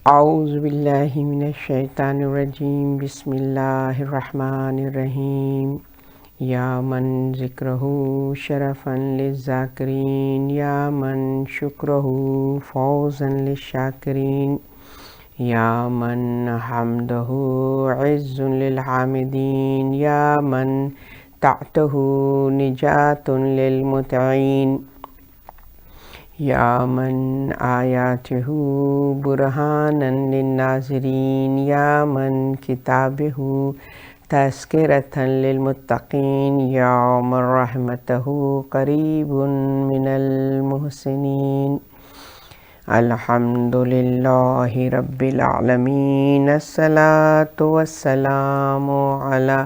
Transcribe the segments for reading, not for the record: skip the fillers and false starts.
اعوذ باللہ من الشیطان الرجیم بسم اللہ الرحمن الرحیم یا من ذکرہ شرفا للذاکرین یا من شکرہ فوزا للشاکرین یا من حمدہ عز للحامدین یا من تحتہ نجات للمطیعین یا من آیاتہ برہانا للناظرین یا من کتابہ تذکرة للمتقین یا من رحمتہ قریب من المحسنین الحمد للہ رب العالمین الصلاة والسلام علی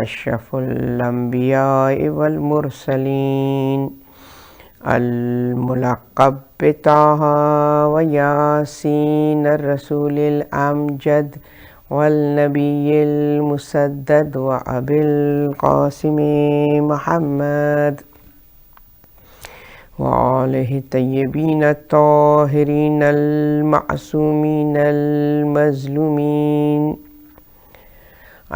اشرف الانبیاء والمرسلین الملقب بطہ و یاسین الرسول الامجد والنبی المسدد و ابی القاسم محمد وآلہ الطیبین الطاہرین المعصومین المظلومین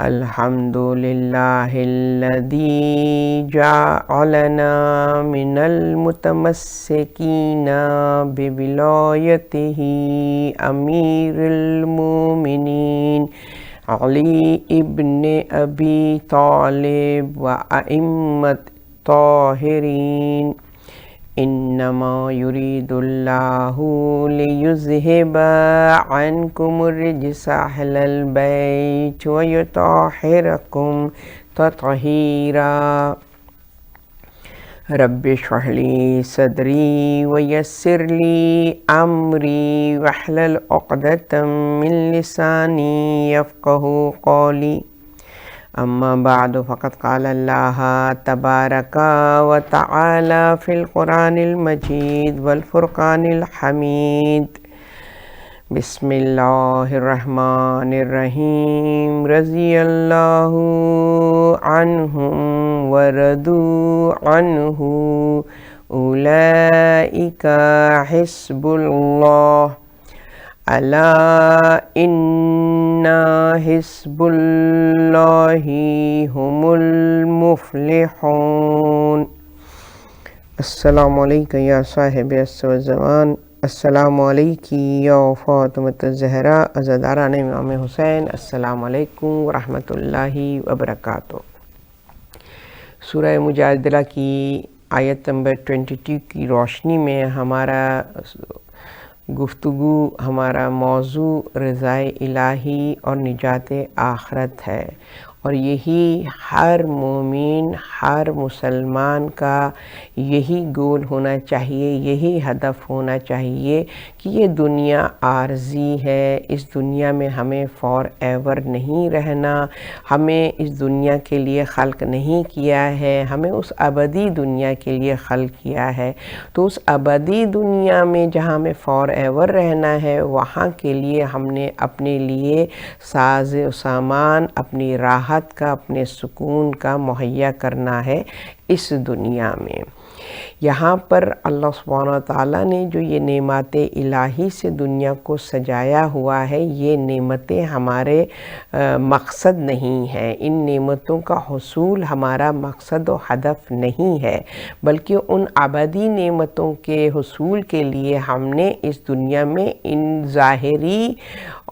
الحمد للہ الذی جعلنا من المتمسکین بولایتہ امیر المومنین علی ابن ابی طالب و ائمۃ طاہرین انما یرید اللہ لیذہب عنکم الرجس اہل البیت ویطہرکم تطہیرا رب اشرح لی صدری ویسر لی امری واحلل عقدۃ من لسانی یفقہوا قولی اما بعد فقد قال اللہ تبارک و تعالی فی القرآن المجید والفرقان الحمید بسم اللہ الرحمن الرحیم رضی اللہ عنہم ورضوا عنہ اولئک حزب اللہ الا ان حزب اللہ هم المفلحون۔ السلام علیکم یا صاحب عصر والزمان، السلام علیکی یا فاطمۃ الزہرا عزاداران امام حسین، السلام علیکم ورحمۃ اللہ وبرکاتہ۔ سورہ مجادلہ کی آیت نمبر 22 کی روشنی میں ہمارا گفتگو، ہمارا موضوع رضائے الہی اور نجات آخرت ہے، اور یہی ہر مومن، ہر مسلمان کا یہی گول ہونا چاہیے، یہی ہدف ہونا چاہیے کہ یہ دنیا عارضی ہے، اس دنیا میں ہمیں فار ایور نہیں رہنا، ہمیں اس دنیا کے لیے خلق نہیں کیا ہے، ہمیں اس ابدی دنیا کے لیے خلق کیا ہے۔ تو اس ابدی دنیا میں جہاں ہمیں فار ایور رہنا ہے، وہاں کے لیے ہم نے اپنے لیے ساز و سامان، اپنی راحت کا، اپنے سکون کا مہیا کرنا ہے اس دنیا میں۔ یہاں پر اللہ سبحانہ وتعالیٰ نے جو یہ نعمت الہی سے دنیا کو سجایا ہوا ہے، یہ نعمتیں ہمارے مقصد نہیں ہیں، ان نعمتوں کا حصول ہمارا مقصد و ہدف نہیں ہے، بلکہ ان ابدی نعمتوں کے حصول کے لیے ہم نے اس دنیا میں ان ظاہری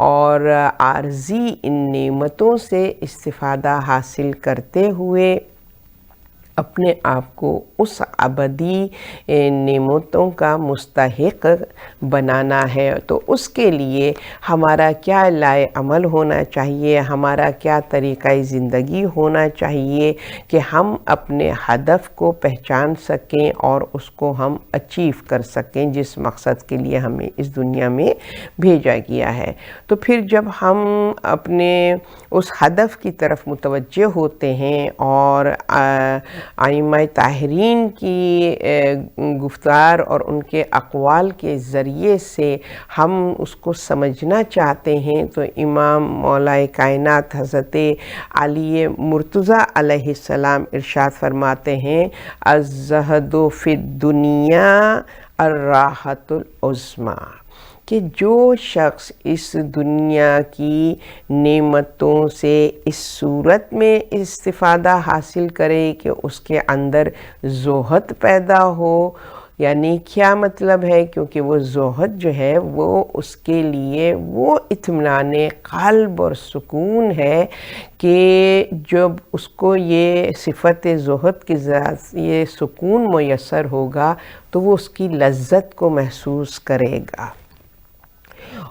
اور عارضی ان نعمتوں سے استفادہ حاصل کرتے ہوئے اپنے آپ کو اس ابدی نعمتوں کا مستحق بنانا ہے۔ تو اس کے لیے ہمارا کیا لائے عمل ہونا چاہیے، ہمارا کیا طریقہ زندگی ہونا چاہیے کہ ہم اپنے ہدف کو پہچان سکیں اور اس کو ہم اچیو کر سکیں، جس مقصد کے لیے ہمیں اس دنیا میں بھیجا گیا ہے۔ تو پھر جب ہم اپنے اس ہدف کی طرف متوجہ ہوتے ہیں اور ائمہ طاہرین کی گفتار اور ان کے اقوال کے ذریعے سے ہم اس کو سمجھنا چاہتے ہیں، تو امام مولا کائنات حضرت علی مرتضیٰ علیہ السلام ارشاد فرماتے ہیں، الزہد فی الدنیا الراحۃ العظمیٰ، کہ جو شخص اس دنیا کی نعمتوں سے اس صورت میں استفادہ حاصل کرے کہ اس کے اندر زہد پیدا ہو، یعنی کیا مطلب ہے؟ کیونکہ وہ زہد جو ہے وہ اس کے لیے وہ اطمینان قلب اور سکون ہے کہ جب اس کو یہ صفت زہد کی ذات یہ سکون میسر ہوگا تو وہ اس کی لذت کو محسوس کرے گا۔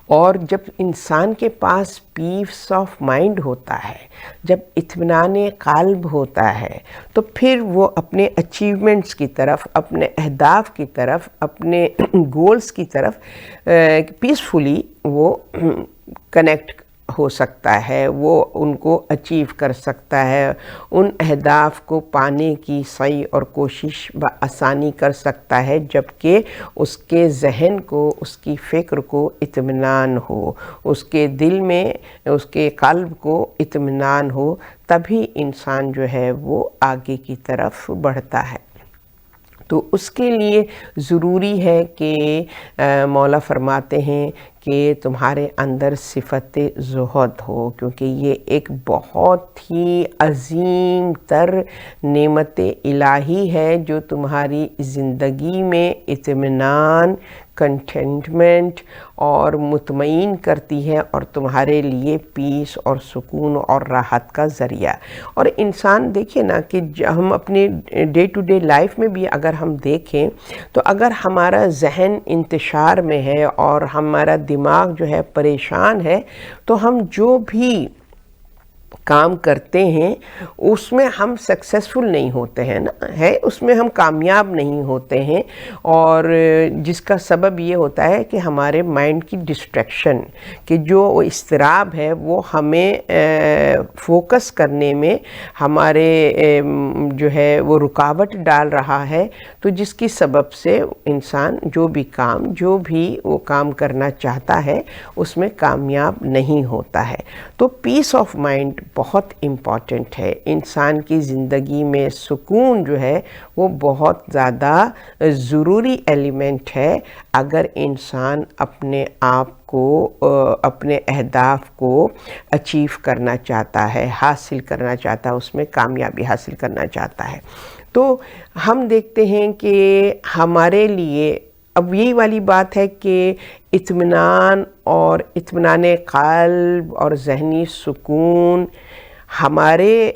اور جب انسان کے پاس پیس آف مائنڈ ہوتا ہے، جب اطمینان قلب ہوتا ہے، تو پھر وہ اپنے اچیومنٹس کی طرف، اپنے اہداف کی طرف، اپنے گولز کی طرف پیسفلی وہ کنیکٹ ہو سکتا ہے، وہ ان کو اچیو کر سکتا ہے، ان اہداف کو پانے کی سعی اور کوشش بآسانی کر سکتا ہے، جبکہ اس کے ذہن کو، اس کی فکر کو اطمینان ہو، اس کے دل میں، اس کے قلب کو اطمینان ہو، تبھی انسان جو ہے وہ آگے کی طرف بڑھتا ہے۔ تو اس کے لیے ضروری ہے کہ مولا فرماتے ہیں کہ تمہارے اندر صفت زہد ہو، کیونکہ یہ ایک بہت ہی عظیم تر نعمت الہی ہے جو تمہاری زندگی میں اطمینان، کنٹینٹمنٹ اور مطمئن کرتی ہے، اور تمہارے لیے پیس اور سکون اور راحت کا ذریعہ۔ اور انسان دیکھیں نا کہ ہم اپنے ڈے ٹو ڈے لائف میں بھی اگر ہم دیکھیں تو اگر ہمارا ذہن انتشار میں ہے اور ہمارا دماغ جو ہے پریشان ہے، تو ہم جو بھی کام کرتے ہیں اس میں ہم سکسیسفل نہیں ہوتے ہیں نا، اس میں ہم کامیاب نہیں ہوتے ہیں، اور جس کا سبب یہ ہوتا ہے کہ ہمارے مائنڈ کی ڈسٹریکشن، کہ جو اضطراب ہے وہ ہمیں فوکس کرنے میں ہمارے جو ہے وہ رکاوٹ ڈال رہا ہے، تو جس کی سبب سے انسان جو بھی وہ کام کرنا چاہتا ہے اس میں کامیاب نہیں ہوتا ہے۔ تو پیس آف مائنڈ بہت امپورٹنٹ ہے۔ انسان کی زندگی میں سکون جو ہے وہ بہت زیادہ ضروری ایلیمنٹ ہے اگر انسان اپنے آپ کو، اپنے اہداف کو اچیو کرنا چاہتا ہے، حاصل کرنا چاہتا ہے، اس میں کامیابی حاصل کرنا چاہتا ہے۔ تو ہم دیکھتے ہیں کہ ہمارے لیے اب یہی والی بات ہے کہ اطمینان اور اطمینان قلب اور ذہنی سکون ہمارے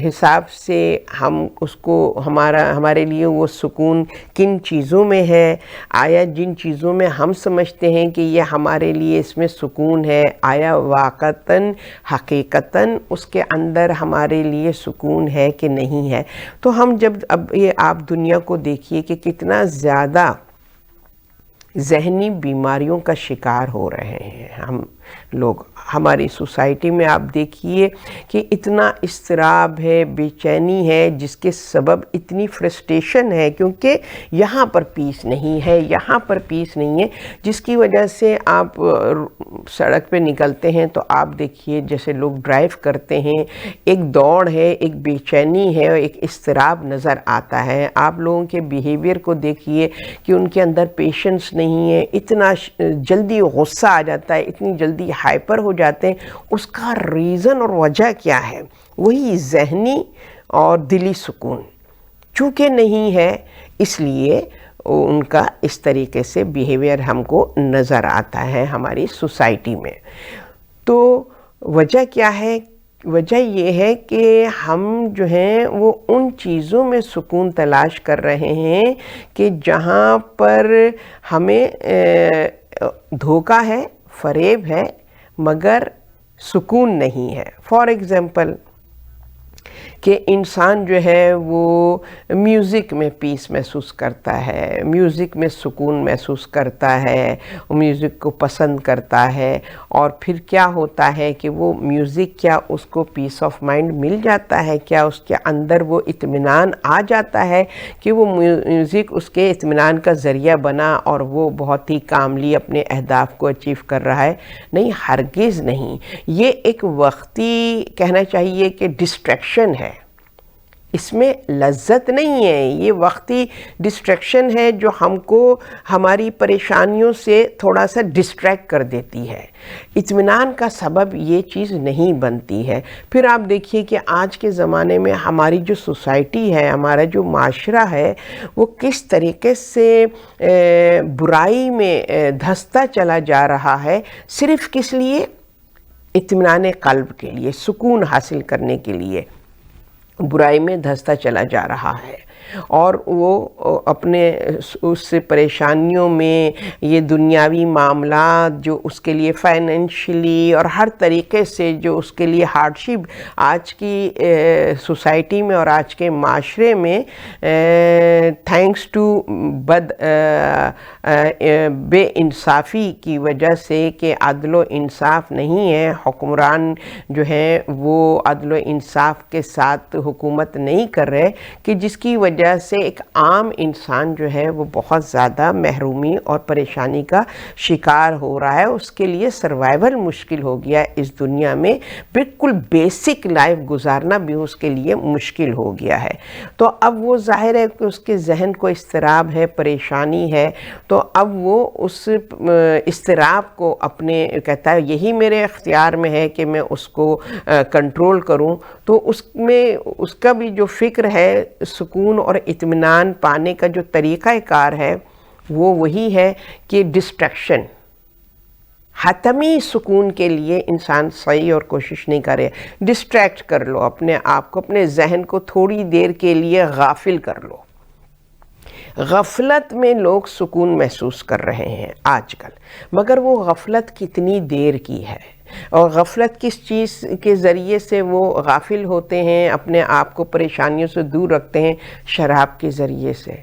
حساب سے ہم اس کو ہمارے لیے وہ سکون کن چیزوں میں ہے؟ آیا جن چیزوں میں ہم سمجھتے ہیں کہ یہ ہمارے لیے اس میں سکون ہے، آیا واقعتاً حقیقتاً اس کے اندر ہمارے لیے سکون ہے کہ نہیں ہے؟ تو ہم جب اب یہ آپ دنیا کو دیکھیے کہ کتنا زیادہ ذہنی بیماریوں کا شکار ہو رہے ہیں ہم لوگ، ہماری سوسائٹی میں آپ دیکھیے کہ اتنا اضطراب ہے، بے چینی ہے، جس کے سبب اتنی فرسٹریشن ہے، کیونکہ یہاں پر پیس نہیں ہے، یہاں پر پیس نہیں ہے، جس کی وجہ سے آپ سڑک پہ نکلتے ہیں تو آپ دیکھیے جیسے لوگ ڈرائیو کرتے ہیں، ایک دوڑ ہے، ایک بے چینی ہے، ایک اضطراب نظر آتا ہے۔ آپ لوگوں کے بیہیویئر کو دیکھیے کہ ان کے اندر پیشنس نہیں ہے، اتنا جلدی غصہ آ جاتا ہے، اتنی جلدی ہائپر ہو جاتے ہیں۔ اس کا ریزن اور وجہ کیا ہے؟ وہی ذہنی اور دلی سکون چونکہ نہیں ہے، اس لیے ان کا اس طریقے سے بیہیویئر ہم کو نظر آتا ہے ہماری سوسائٹی میں۔ تو وجہ کیا ہے؟ وجہ یہ ہے کہ ہم جو ہیں وہ ان چیزوں میں سکون تلاش کر رہے ہیں کہ جہاں پر ہمیں دھوکہ ہے، فریب ہے، مگر سکون نہیں ہے۔ فار ایگزامپل کہ انسان جو ہے وہ میوزک میں پیس محسوس کرتا ہے، میوزک میں سکون محسوس کرتا ہے، میوزک کو پسند کرتا ہے، اور پھر کیا ہوتا ہے کہ وہ میوزک کیا اس کو پیس آف مائنڈ مل جاتا ہے؟ کیا اس کے اندر وہ اطمینان آ جاتا ہے کہ وہ میوزک اس کے اطمینان کا ذریعہ بنا اور وہ بہت ہی کاملی اپنے اہداف کو اچیو کر رہا ہے؟ نہیں، ہرگز نہیں۔ یہ ایک وقتی کہنا چاہیے کہ ڈسٹریکشن ہے، اس میں لذت نہیں ہے، یہ وقتی ڈسٹریکشن ہے جو ہم کو ہماری پریشانیوں سے تھوڑا سا ڈسٹریکٹ کر دیتی ہے۔ اطمینان کا سبب یہ چیز نہیں بنتی ہے۔ پھر آپ دیکھیے کہ آج کے زمانے میں ہماری جو سوسائٹی ہے، ہمارا جو معاشرہ ہے، وہ کس طریقے سے برائی میں دھستا چلا جا رہا ہے، صرف کس لیے؟ اطمینان قلب کے لیے، سکون حاصل کرنے کے لیے برائی میں دھستا چلا جا رہا ہے، اور وہ اپنے اس پریشانیوں میں یہ دنیاوی معاملات جو اس کے لیے فائنینشلی اور ہر طریقے سے جو اس کے لیے ہارڈشپ آج کی سوسائٹی میں اور آج کے معاشرے میں تھینکس ٹو بے انصافی کی وجہ سے کہ عدل و انصاف نہیں ہے، حکمران جو ہیں وہ عدل و انصاف کے ساتھ حکومت نہیں کر رہے، کہ جس کی وجہ سے ایک عام انسان جو ہے وہ بہت زیادہ محرومی اور پریشانی کا شکار ہو رہا ہے، اس کے لیے سروائیول مشکل ہو گیا ہے اس دنیا میں، بالکل بیسک لائف گزارنا بھی اس کے لیے مشکل ہو گیا ہے۔ تو اب وہ ظاہر ہے کہ اس کے ذہن کو اضطراب ہے، پریشانی ہے، تو اب وہ اس اضطراب کو اپنے کہتا ہے یہی میرے اختیار میں ہے کہ میں اس کو کنٹرول کروں، تو اس میں اس کا بھی جو فکر ہے سکون اور اطمینان پانے کا جو طریقہ کار ہے وہ وہی ہے کہ ڈسٹریکشن، حتمی سکون کے لیے انسان صحیح اور کوشش نہیں کرے، ڈسٹریکٹ کر لو اپنے آپ کو، اپنے ذہن کو تھوڑی دیر کے لیے غافل کر لو۔ غفلت میں لوگ سکون محسوس کر رہے ہیں آج کل، مگر وہ غفلت کتنی دیر کی ہے، اور غفلت کس چیز کے ذریعے سے وہ غافل ہوتے ہیں، اپنے آپ کو پریشانیوں سے دور رکھتے ہیں؟ شراب کے ذریعے سے۔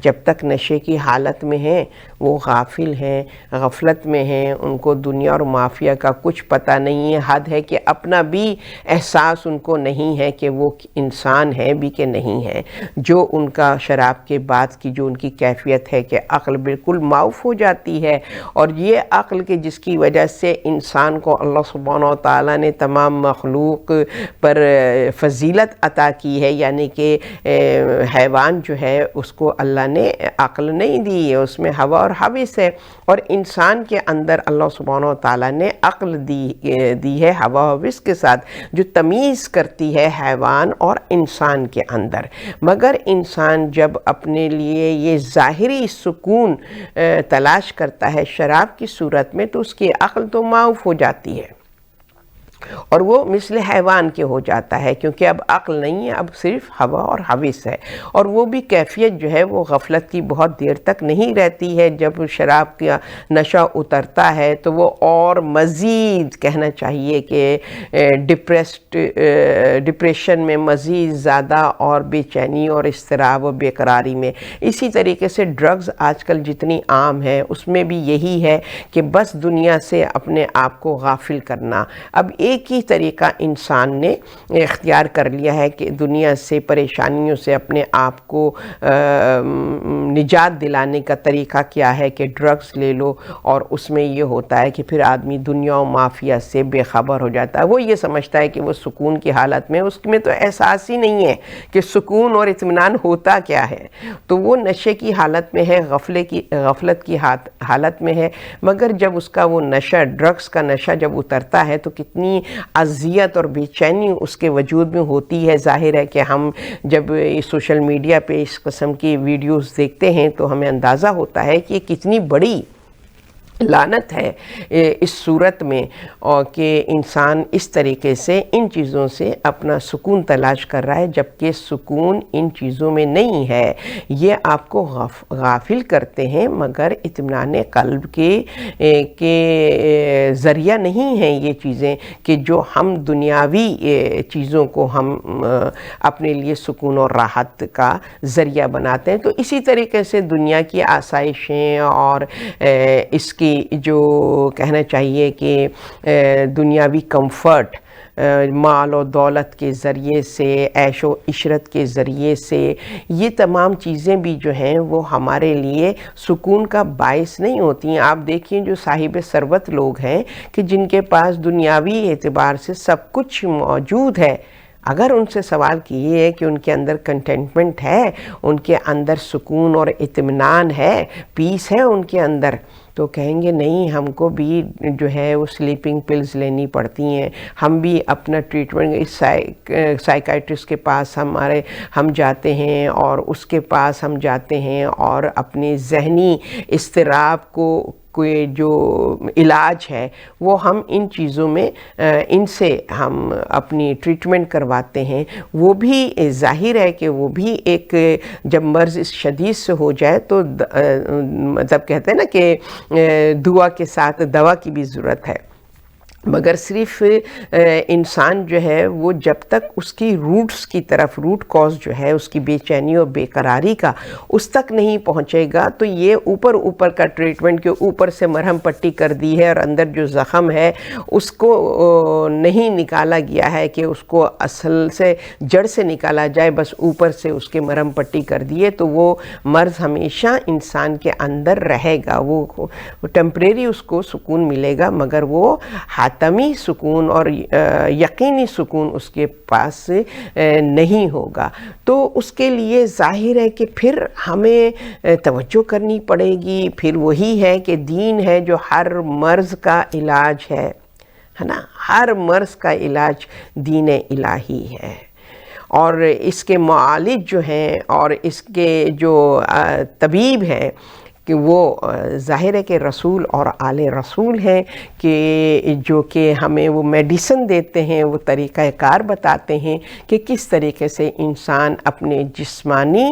جب تک نشے کی حالت میں ہیں وہ غافل ہیں، غفلت میں ہیں، ان کو دنیا اور مافیا کا کچھ پتہ نہیں ہے، حد ہے کہ اپنا بھی احساس ان کو نہیں ہے کہ وہ انسان ہے بھی کہ نہیں ہے۔ جو ان کا شراب کے بعد کی جو ان کی کیفیت ہے کہ عقل بالکل معاف ہو جاتی ہے، اور یہ عقل کے جس کی وجہ سے انسان کو اللہ سبحانہ و تعالیٰ نے تمام مخلوق پر فضیلت عطا کی ہے، یعنی کہ حیوان جو ہے اس کو اللہ نے عقل نہیں دی ہے، اس میں ہوا اور حوث ہے، اور انسان کے اندر اللہ سبحانہ و تعالیٰ نے عقل دی ہے ہوا و حوث کے ساتھ، جو تمیز کرتی ہے حیوان اور انسان کے اندر۔ مگر انسان جب اپنے لیے یہ ظاہری سکون تلاش کرتا ہے شراب کی صورت میں، تو اس کی عقل تو معاف ہو جاتی ہے، اور وہ مثل حیوان کے ہو جاتا ہے، کیونکہ اب عقل نہیں ہے، اب صرف ہوا اور حوث ہے، اور وہ بھی کیفیت جو ہے وہ غفلت کی بہت دیر تک نہیں رہتی ہے۔ جب شراب کا نشہ اترتا ہے تو وہ اور مزید کہنا چاہیے کہ ڈپریشن میں مزید زیادہ اور بے چینی اور اضطراب و بے قراری میں۔ اسی طریقے سے ڈرگز آج کل جتنی عام ہے اس میں بھی یہی ہے کہ بس دنیا سے اپنے آپ کو غافل کرنا۔ اب ایک ہی طریقہ انسان نے اختیار کر لیا ہے کہ دنیا سے پریشانیوں سے اپنے آپ کو نجات دلانے کا طریقہ کیا ہے کہ ڈرگز لے لو، اور اس میں یہ ہوتا ہے کہ پھر آدمی دنیا و مافیا سے بے خبر ہو جاتا ہے۔ وہ یہ سمجھتا ہے کہ وہ سکون کی حالت میں، اس میں تو احساس ہی نہیں ہے کہ سکون اور اطمینان ہوتا کیا ہے، تو وہ نشے کی حالت میں ہے، غفلت کی حالت میں ہے۔ مگر جب اس کا وہ نشہ، ڈرگز کا نشہ جب اترتا ہے تو کتنی اذیت اور بے چینی اس کے وجود میں ہوتی ہے۔ ظاہر ہے کہ ہم جب سوشل میڈیا پہ اس قسم کی ویڈیوز دیکھتے ہیں تو ہمیں اندازہ ہوتا ہے کہ یہ کتنی بڑی لعنت ہے اس صورت میں، اور کہ انسان اس طریقے سے ان چیزوں سے اپنا سکون تلاش کر رہا ہے، جبکہ سکون ان چیزوں میں نہیں ہے۔ یہ آپ کو غافل کرتے ہیں، مگر اطمینان قلب کے ذریعہ نہیں ہیں یہ چیزیں، کہ جو ہم دنیاوی چیزوں کو ہم اپنے لیے سکون اور راحت کا ذریعہ بناتے ہیں۔ تو اسی طریقے سے دنیا کی آسائشیں اور اس کی جو کہنا چاہیے کہ دنیاوی کمفرٹ، مال و دولت کے ذریعے سے، عیش و عشرت کے ذریعے سے، یہ تمام چیزیں بھی جو ہیں وہ ہمارے لیے سکون کا باعث نہیں ہوتی ہیں۔ آپ دیکھیں جو صاحب ثروت لوگ ہیں کہ جن کے پاس دنیاوی اعتبار سے سب کچھ موجود ہے، اگر ان سے سوال کیے کہ ان کے اندر کنٹینٹمنٹ ہے، ان کے اندر سکون اور اطمینان ہے، پیس ہے ان کے اندر، تو کہیں گے نہیں، ہم کو بھی جو ہے وہ سلیپنگ پلز لینی پڑتی ہیں، ہم بھی اپنا ٹریٹمنٹ اس سائیکائٹرسٹ کے پاس ہم جاتے ہیں، اور اس کے پاس ہم جاتے ہیں اور اپنی ذہنی اضطراب کو کوئی جو علاج ہے وہ ہم ان چیزوں میں ان سے ہم اپنی ٹریٹمنٹ کرواتے ہیں۔ وہ بھی ظاہر ہے کہ وہ بھی ایک جب مرض شدید سے ہو جائے تو مطلب کہتے ہیں نا کہ دعا کے ساتھ دوا کی بھی ضرورت ہے، مگر صرف انسان جو ہے وہ جب تک اس کی روٹس کی طرف، روٹ کاز جو ہے اس کی بے چینی اور بے قراری کا، اس تک نہیں پہنچے گا تو یہ اوپر کا ٹریٹمنٹ کے اوپر سے مرہم پٹی کر دی ہے اور اندر جو زخم ہے اس کو نہیں نکالا گیا ہے کہ اس کو اصل سے جڑ سے نکالا جائے، بس اوپر سے اس کے مرہم پٹی کر دیے تو وہ مرض ہمیشہ انسان کے اندر رہے گا، وہ ٹیمپریری اس کو سکون ملے گا، مگر وہ حتمی سکون اور یقینی سکون اس کے پاس نہیں ہوگا۔ تو اس کے لیے ظاہر ہے کہ پھر ہمیں توجہ کرنی پڑے گی، پھر وہی ہے کہ دین ہے جو ہر مرض کا علاج ہے نا، ہر مرض کا علاج دین الہی ہے، اور اس کے معالج جو ہیں اور اس کے جو طبیب ہیں کہ وہ ظاہر ہے کہ رسول اور آل رسول ہیں، کہ جو کہ ہمیں وہ میڈیسن دیتے ہیں، وہ طریقہ کار بتاتے ہیں کہ کس طریقے سے انسان اپنے جسمانی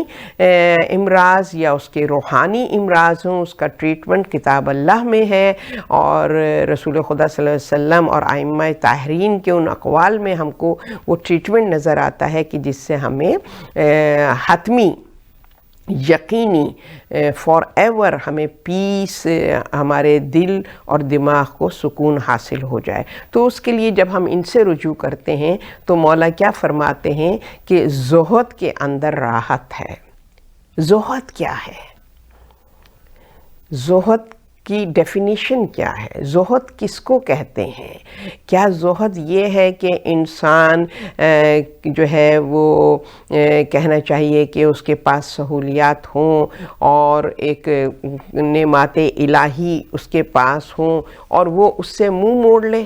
امراض یا اس کے روحانی امراض ہوں، اس کا ٹریٹمنٹ کتاب اللہ میں ہے، اور رسول خدا صلی اللہ علیہ وسلم اور ائمہ طاہرین کے ان اقوال میں ہم کو وہ ٹریٹمنٹ نظر آتا ہے کہ جس سے ہمیں حتمی یقینی فار ایور ہمیں پیس، ہمارے دل اور دماغ کو سکون حاصل ہو جائے۔ تو اس کے لیے جب ہم ان سے رجوع کرتے ہیں تو مولا کیا فرماتے ہیں کہ زہد کے اندر راحت ہے۔ زہد کیا ہے؟ زہد کی ڈیفینیشن کیا ہے؟ زہد کس کو کہتے ہیں؟ کیا زہد یہ ہے کہ انسان جو ہے وہ کہنا چاہیے کہ اس کے پاس سہولیات ہوں اور ایک نعمات الہی اس کے پاس ہوں اور وہ اس سے منہ موڑ لے،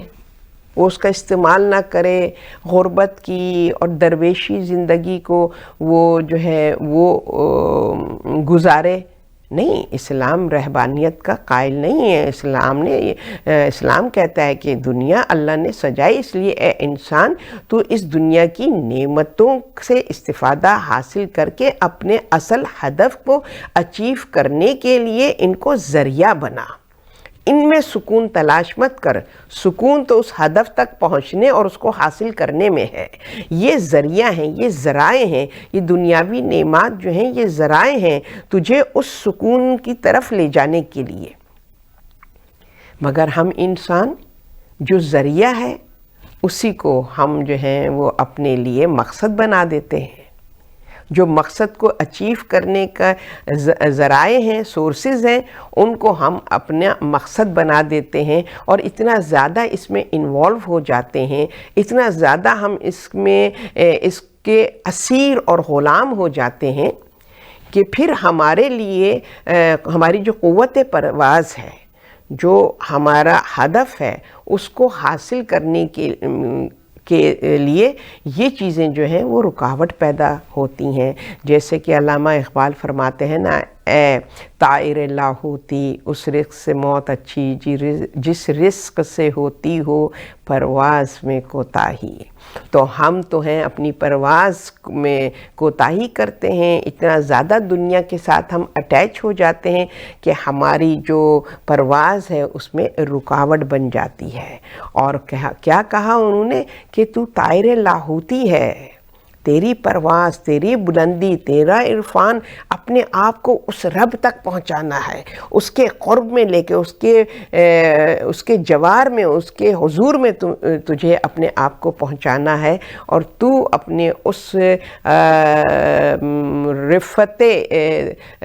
وہ اس کا استعمال نہ کرے، غربت کی اور درویشی زندگی کو وہ جو ہے وہ گزارے؟ نہیں، اسلام رہبانیت کا قائل نہیں ہے۔ اسلام کہتا ہے کہ دنیا اللہ نے سجائی، اس لیے اے انسان تو اس دنیا کی نعمتوں سے استفادہ حاصل کر کے اپنے اصل ہدف کو اچیو کرنے کے لیے ان کو ذریعہ بنا، ان میں سکون تلاش مت کر، سکون تو اس ہدف تک پہنچنے اور اس کو حاصل کرنے میں ہے۔ یہ ذریعہ ہیں، یہ ذرائع ہیں، یہ دنیاوی نعمات جو ہیں یہ ذرائع ہیں تجھے اس سکون کی طرف لے جانے کے لیے، مگر ہم انسان جو ذریعہ ہے اسی کو ہم جو ہیں وہ اپنے لیے مقصد بنا دیتے ہیں۔ جو مقصد کو اچیو کرنے کا ذرائع ہیں، سورسز ہیں، ان کو ہم اپنا مقصد بنا دیتے ہیں اور اتنا زیادہ اس میں انوالو ہو جاتے ہیں، اتنا زیادہ ہم اس میں اس کے اسیر اور غلام ہو جاتے ہیں کہ پھر ہمارے لیے ہماری جو قوت پرواز ہے، جو ہمارا ہدف ہے، اس کو حاصل کرنے کے لیے یہ چیزیں جو ہیں وہ رکاوٹ پیدا ہوتی ہیں۔ جیسے کہ علامہ اقبال فرماتے ہیں نا، اے طائر لاہوتی اس رزق سے موت اچھی جس رزق سے ہوتی ہو پرواز میں کوتاہی۔ تو ہم تو ہیں اپنی پرواز میں کوتاہی کرتے ہیں، اتنا زیادہ دنیا کے ساتھ ہم اٹیچ ہو جاتے ہیں کہ ہماری جو پرواز ہے اس میں رکاوٹ بن جاتی ہے۔ اور کیا کہا انہوں نے کہ تو طائر لاہوتی ہے، تیری پرواز، تیری بلندی، تیرا عرفان اپنے آپ کو اس رب تک پہنچانا ہے، اس کے قرب میں لے کے، اس کے جوار میں، اس کے حضور میں تجھے اپنے آپ کو پہنچانا ہے، اور تو اپنے اس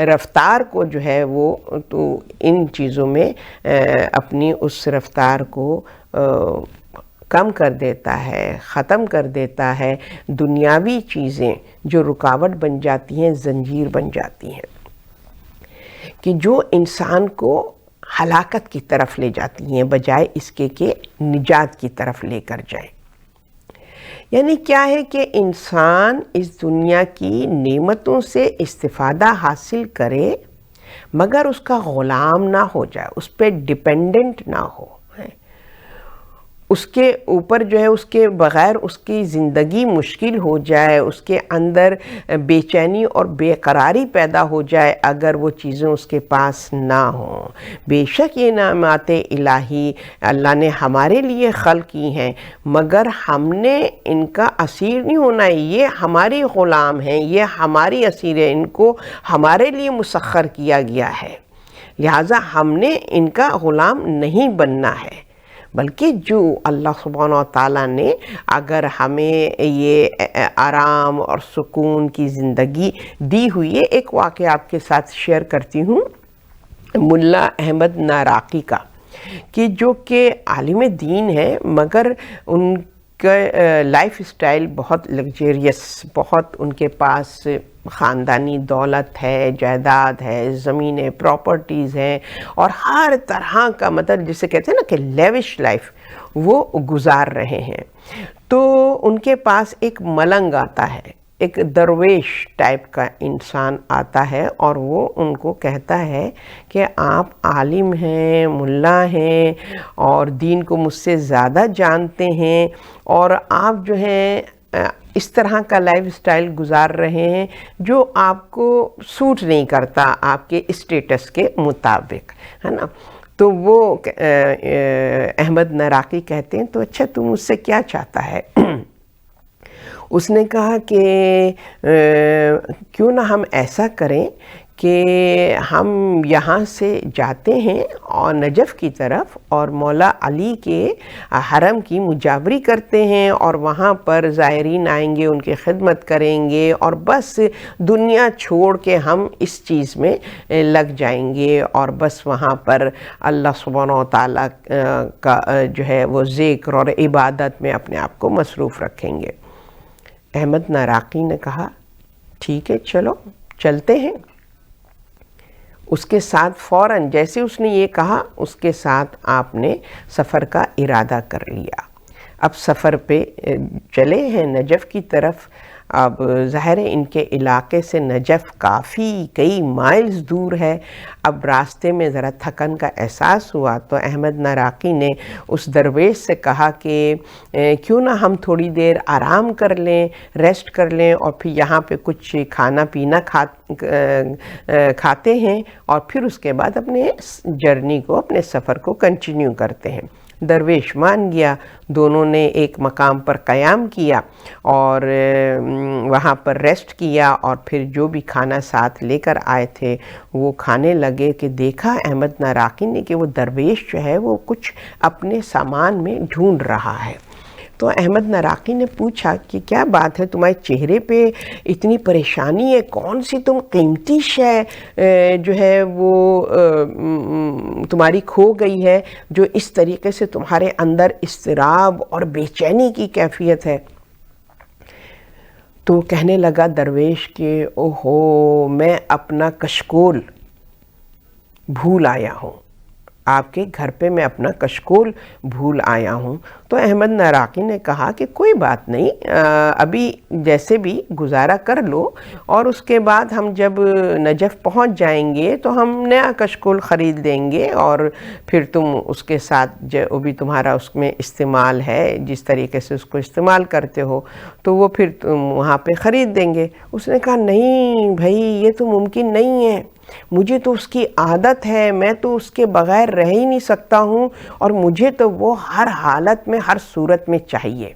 رفتار کو جو ہے وہ تو ان چیزوں میں اپنی اس رفتار کو کم کر دیتا ہے، ختم کر دیتا ہے دنیاوی چیزیں جو رکاوٹ بن جاتی ہیں، زنجیر بن جاتی ہیں، کہ جو انسان کو ہلاکت کی طرف لے جاتی ہیں بجائے اس کے کہ نجات کی طرف لے کر جائیں۔ یعنی کیا ہے کہ انسان اس دنیا کی نعمتوں سے استفادہ حاصل کرے مگر اس کا غلام نہ ہو جائے، اس پہ ڈیپینڈنٹ نہ ہو، اس کے اوپر جو ہے اس کے بغیر اس کی زندگی مشکل ہو جائے، اس کے اندر بے چینی اور بے قراری پیدا ہو جائے اگر وہ چیزیں اس کے پاس نہ ہوں۔ بے شک یہ نعمات الہی اللہ نے ہمارے لیے خلق کی ہیں، مگر ہم نے ان کا اسیر نہیں ہونا ہے، یہ ہماری غلام ہیں، یہ ہماری اسیر ہیں، ان کو ہمارے لیے مسخر کیا گیا ہے، لہٰذا ہم نے ان کا غلام نہیں بننا ہے، بلکہ جو اللہ سبحانہ و تعالیٰ نے اگر ہمیں یہ آرام اور سکون کی زندگی دی ہوئی ہے۔ ایک واقعہ آپ کے ساتھ شیئر کرتی ہوں ملا احمد ناراقی کا، کہ جو کہ عالم دین ہے مگر ان کا لائف اسٹائل بہت لگزریس، بہت ان کے پاس خاندانی دولت ہے، جائیداد ہے، زمینیں، پراپرٹیز ہیں، اور ہر طرح کا مطلب جسے کہتے ہیں نا کہ لیوش لائف وہ گزار رہے ہیں۔ تو ان کے پاس ایک ملنگ آتا ہے، ایک درویش ٹائپ کا انسان آتا ہے، اور وہ ان کو کہتا ہے کہ آپ عالم ہیں، ملا ہیں، اور دین کو مجھ سے زیادہ جانتے ہیں، اور آپ جو ہیں اس طرح کا لائف اسٹائل گزار رہے ہیں جو آپ کو سوٹ نہیں کرتا آپ کے اسٹیٹس کے مطابق، ہے نا۔ تو وہ احمد ناراقی کہتے ہیں تو اچھا تم مجھ سے کیا چاہتا ہے؟ اس نے کہا کہ کیوں نہ ہم ایسا کریں کہ ہم یہاں سے جاتے ہیں اور نجف کی طرف، اور مولا علی کے حرم کی مجاوری کرتے ہیں، اور وہاں پر زائرین آئیں گے، ان کی خدمت کریں گے، اور بس دنیا چھوڑ کے ہم اس چیز میں لگ جائیں گے، اور بس وہاں پر اللہ سبحانہ و تعالیٰ کا جو ہے وہ ذکر اور عبادت میں اپنے آپ کو مصروف رکھیں گے۔ احمد ناراقی نے کہا ٹھیک ہے چلو چلتے ہیں۔ اس کے ساتھ فوراً جیسے اس نے یہ کہا اس کے ساتھ آپ نے سفر کا ارادہ کر لیا۔ اب سفر پہ چلے ہیں نجف کی طرف۔ اب ظاہر ہے ان کے علاقے سے نجف کافی کئی مائلز دور ہے۔ اب راستے میں ذرا تھکن کا احساس ہوا تو احمد ناراقی نے اس درویش سے کہا کہ کیوں نہ ہم تھوڑی دیر آرام کر لیں، ریسٹ کر لیں، اور پھر یہاں پہ کچھ کھانا پینا کھاتے ہیں، اور پھر اس کے بعد اپنے جرنی کو، اپنے سفر کو کنٹینیو کرتے ہیں۔ درویش مان گیا، دونوں نے ایک مقام پر قیام کیا اور وہاں پر ریسٹ کیا، اور پھر جو بھی کھانا ساتھ لے کر آئے تھے وہ کھانے لگے کہ دیکھا احمد ناراقی نے کہ وہ درویش جو ہے وہ کچھ اپنے سامان میں ڈھونڈ رہا ہے۔ تو احمد ناراقی نے پوچھا کہ کیا بات ہے، تمہارے چہرے پہ اتنی پریشانی ہے، کون سی تم قیمتی شے جو ہے وہ تمہاری کھو گئی ہے جو اس طریقے سے تمہارے اندر اضطراب اور بے چینی کی کیفیت ہے؟ تو کہنے لگا درویش کہ اوہو میں اپنا کشکول بھول آیا ہوں، آپ کے گھر پہ میں اپنا کشکول بھول آیا ہوں۔ تو احمد ناراقی نے کہا کہ کوئی بات نہیں، ابھی جیسے بھی گزارا کر لو، اور اس کے بعد ہم جب نجف پہنچ جائیں گے تو ہم نیا کشکول خرید دیں گے، اور پھر تم اس کے ساتھ جو بھی تمہارا اس میں استعمال ہے، جس طریقے سے اس کو استعمال کرتے ہو تو وہ پھر تم وہاں پہ خرید دیں گے۔ اس نے کہا نہیں بھائی یہ تو ممکن نہیں ہے، مجھے تو اس کی عادت ہے، میں تو اس کے بغیر رہ ہی نہیں سکتا ہوں، اور مجھے تو وہ ہر حالت میں ہر صورت میں چاہیے۔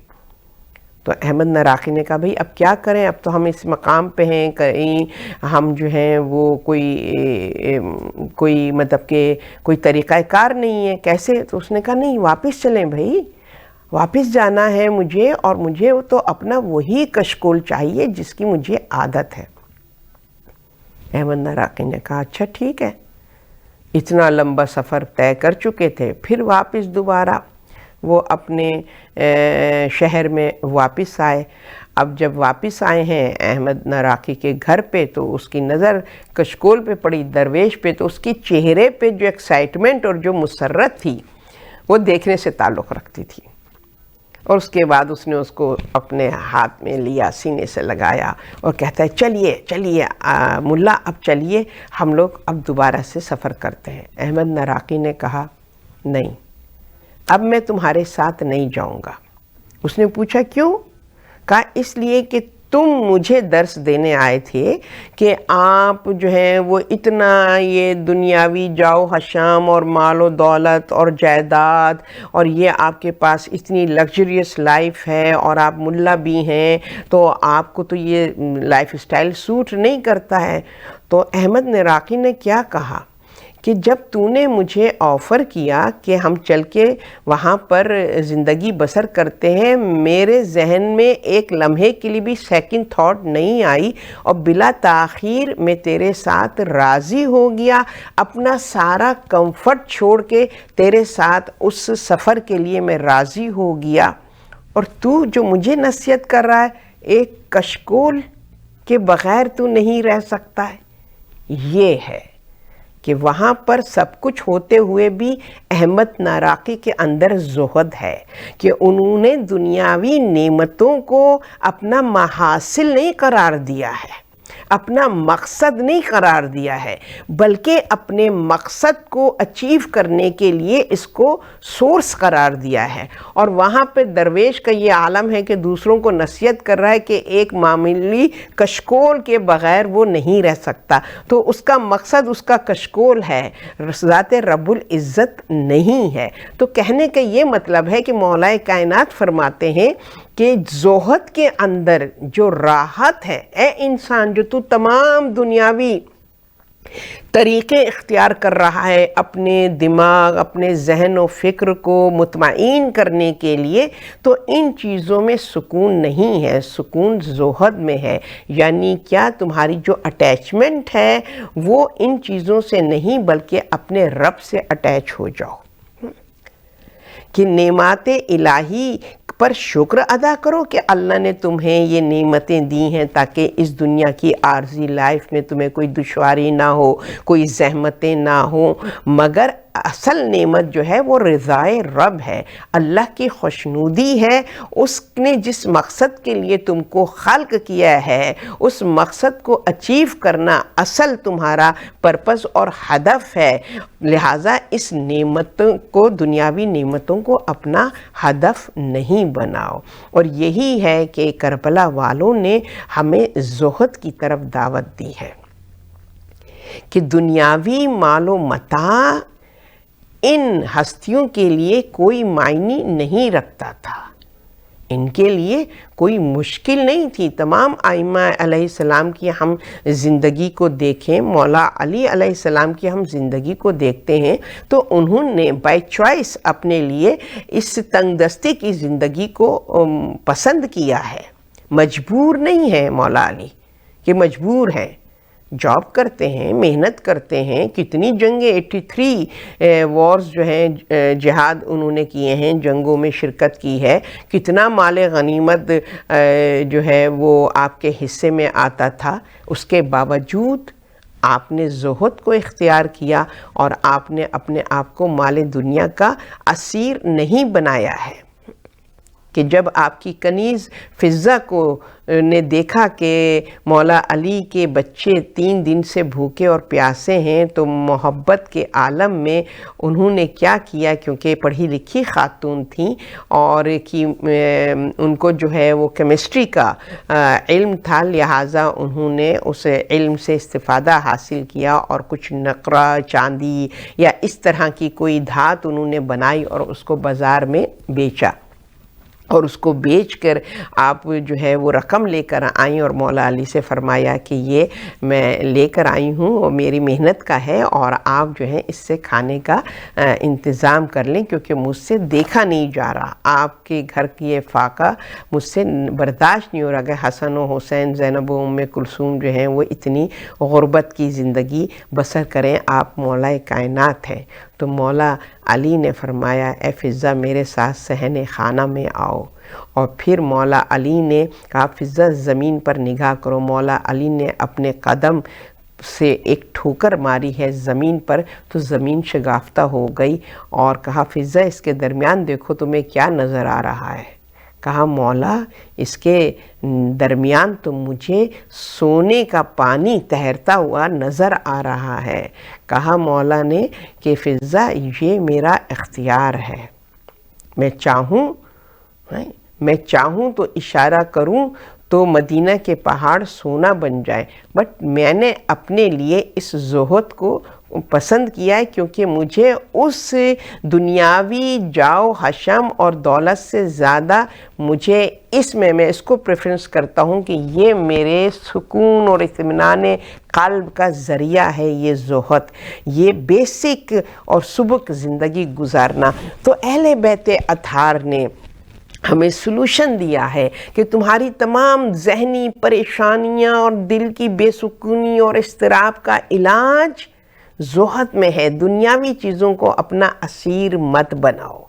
تو احمد ناراقی نے کہا بھئی اب کیا کریں، اب تو ہم اس مقام پہ ہیں، کہیں ہم جو ہیں وہ کوئی مطلب کہ کوئی طریقہ کار نہیں ہے، کیسے؟ تو اس نے کہا نہیں واپس چلیں بھئی، واپس جانا ہے مجھے، اور مجھے تو اپنا وہی کشکول چاہیے جس کی مجھے عادت ہے۔ احمد ناراقی نے کہا اچھا ٹھیک ہے۔ اتنا لمبا سفر طے کر چکے تھے، پھر واپس دوبارہ وہ اپنے شہر میں واپس آئے۔ اب جب واپس آئے ہیں احمد ناراقی کے گھر پہ تو اس کی نظر کشکول پہ پڑی، درویش پہ، تو اس کی چہرے پہ جو ایکسائٹمنٹ اور جو مسرت تھی وہ دیکھنے سے تعلق رکھتی تھی۔ اور اس کے بعد اس نے اس کو اپنے ہاتھ میں لیا، سینے سے لگایا اور کہتا ہے چلیے چلیے ملا، اب چلیے ہم لوگ اب دوبارہ سے سفر کرتے ہیں۔ احمد ناراقی نے کہا نہیں، اب میں تمہارے ساتھ نہیں جاؤں گا۔ اس نے پوچھا کیوں؟ کہا اس لیے کہ تم مجھے درس دینے آئے تھے کہ آپ جو ہیں وہ اتنا یہ دنیاوی جاؤ حشام اور مال و دولت اور جائیداد، اور یہ آپ کے پاس اتنی لگژریس لائف ہے اور آپ ملا بھی ہیں، تو آپ کو تو یہ لائف اسٹائل سوٹ نہیں کرتا ہے۔ تو احمد ناراقی نے کیا کہا کہ جب تو نے مجھے آفر کیا کہ ہم چل کے وہاں پر زندگی بسر کرتے ہیں، میرے ذہن میں ایک لمحے کے لیے بھی سیکنڈ تھاٹ نہیں آئی، اور بلا تاخیر میں تیرے ساتھ راضی ہو گیا، اپنا سارا کمفرٹ چھوڑ کے تیرے ساتھ اس سفر کے لیے میں راضی ہو گیا، اور تو جو مجھے نصیحت کر رہا ہے ایک کشکول کے بغیر تو نہیں رہ سکتا ہے۔ یہ ہے کہ وہاں پر سب کچھ ہوتے ہوئے بھی احمد ناراقی کے اندر زہد ہے کہ انہوں نے دنیاوی نعمتوں کو اپنا محاصل نہیں قرار دیا ہے، اپنا مقصد نہیں قرار دیا ہے، بلکہ اپنے مقصد کو اچیو کرنے کے لیے اس کو سورس قرار دیا ہے۔ اور وہاں پہ درویش کا یہ عالم ہے کہ دوسروں کو نصیحت کر رہا ہے کہ ایک معمولی کشکول کے بغیر وہ نہیں رہ سکتا، تو اس کا مقصد اس کا کشکول ہے، ذات رب العزت نہیں ہے۔ تو کہنے کا یہ مطلب ہے کہ مولا کائنات فرماتے ہیں کہ زہد کے اندر جو راحت ہے، اے انسان جو تو تمام دنیاوی طریقے اختیار کر رہا ہے اپنے دماغ، اپنے ذہن و فکر کو مطمئن کرنے کے لیے، تو ان چیزوں میں سکون نہیں ہے، سکون زہد میں ہے۔ یعنی کیا؟ تمہاری جو اٹیچمنٹ ہے وہ ان چیزوں سے نہیں بلکہ اپنے رب سے اٹیچ ہو جاؤ، کہ نعمات الہی پر شکر ادا کرو کہ اللہ نے تمہیں یہ نعمتیں دی ہیں تاکہ اس دنیا کی عارضی لائف میں تمہیں کوئی دشواری نہ ہو، کوئی زحمتیں نہ ہوں، مگر اصل نعمت جو ہے وہ رضائے رب ہے، اللہ کی خوشنودی ہے۔ اس نے جس مقصد کے لیے تم کو خلق کیا ہے اس مقصد کو اچیو کرنا اصل تمہارا پرپس اور ہدف ہے، لہٰذا اس نعمتوں کو، دنیاوی نعمتوں کو اپنا ہدف نہیں بناؤ۔ اور یہی ہے کہ کربلا والوں نے ہمیں زہد کی طرف دعوت دی ہے کہ دنیاوی مال و متاع ان ہستیوں کے لیے کوئی معنی نہیں رکھتا تھا، ان کے لیے کوئی مشکل نہیں تھی۔ تمام ائمہ علیہ السلام کی ہم زندگی کو دیکھیں، مولا علی علیہ السلام کی ہم زندگی کو دیکھتے ہیں تو انہوں نے بائی چوائس اپنے لیے اس تنگ دستی کی زندگی کو پسند کیا ہے، مجبور نہیں ہے مولا علی کہ مجبور ہیں، جاب کرتے ہیں، محنت کرتے ہیں، کتنی جنگیں 83 وارز جو ہیں جہاد انہوں نے کیے ہیں، جنگوں میں شرکت کی ہے، کتنا مال غنیمت جو ہے وہ آپ کے حصے میں آتا تھا، اس کے باوجود آپ نے زہد کو اختیار کیا اور آپ نے اپنے آپ کو مال دنیا کا اسیر نہیں بنایا ہے۔ کہ جب آپ کی کنیز فضہ کو نے دیکھا کہ مولا علی کے بچے 3 دن سے بھوکے اور پیاسے ہیں تو محبت کے عالم میں انہوں نے کیا کیا، کیونکہ پڑھی لکھی خاتون تھیں اور کہ ان کو جو ہے وہ کیمسٹری کا علم تھا، لہٰذا انہوں نے اس علم سے استفادہ حاصل کیا اور کچھ نقرہ چاندی یا اس طرح کی کوئی دھات انہوں نے بنائی اور اس کو بازار میں بیچا، اور اس کو بیچ کر آپ جو ہے وہ رقم لے کر آئیں اور مولا علی سے فرمایا کہ یہ میں لے کر آئی ہوں اور میری محنت کا ہے، اور آپ جو ہے اس سے کھانے کا انتظام کر لیں کیونکہ مجھ سے دیکھا نہیں جا رہا، آپ کے گھر کی یہ فاقہ مجھ سے برداشت نہیں ہو رہا کہ حسن و حسین، زینب و ام کلثوم جو ہیں وہ اتنی غربت کی زندگی بسر کریں، آپ مولا کائنات ہیں۔ تو مولا علی نے فرمایا اے فضہ میرے ساتھ صحن خانہ میں آؤ، اور پھر مولا علی نے کہا فضہ زمین پر نگاہ کرو۔ مولا علی نے اپنے قدم سے ایک ٹھوکر ماری ہے زمین پر تو زمین شگافتہ ہو گئی، اور کہا فضہ اس کے درمیان دیکھو تمہیں کیا نظر آ رہا ہے؟ کہا مولا اس کے درمیان تو مجھے سونے کا پانی تیرتا ہوا نظر آ رہا ہے۔ کہا مولا نے کہ فضہ یہ میرا اختیار ہے، میں چاہوں تو اشارہ کروں تو مدینہ کے پہاڑ سونا بن جائے، بٹ میں نے اپنے لیے اس زہد کو پسند کیا ہے کیونکہ مجھے اس دنیاوی جاؤ حشم اور دولت سے زیادہ مجھے میں اس کو پریفرنس کرتا ہوں کہ یہ میرے سکون اور اطمینان قلب کا ذریعہ ہے، یہ زہد، یہ بیسک اور سبک زندگی گزارنا۔ تو اہل بیت اطہار نے ہمیں سلوشن دیا ہے کہ تمہاری تمام ذہنی پریشانیاں اور دل کی بے سکونی اور اضطراب کا علاج زہد میں ہے۔ دنیاوی چیزوں کو اپنا اسیر مت بناؤ،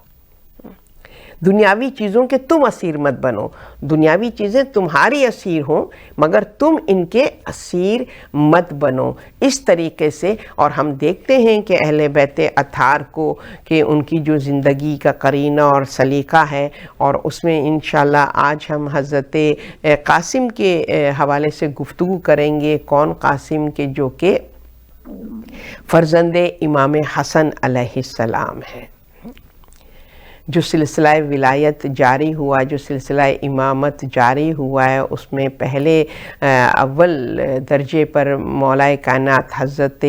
دنیاوی چیزوں کے تم اسیر مت بنو، دنیاوی چیزیں تمہاری اسیر ہوں مگر تم ان کے اسیر مت بنو، اس طریقے سے۔ اور ہم دیکھتے ہیں کہ اہل بیت اطہار کو کہ ان کی جو زندگی کا قرینہ اور سلیقہ ہے، اور اس میں انشاءاللہ آج ہم حضرت قاسم کے حوالے سے گفتگو کریں گے۔ کون قاسم؟ کے جو کہ فرزند امام حسن علیہ السلام ہے۔ جو سلسلہ ولایت جاری ہوا، جو سلسلہ امامت جاری ہوا ہے، اس میں پہلے اول درجے پر مولا کائنات حضرت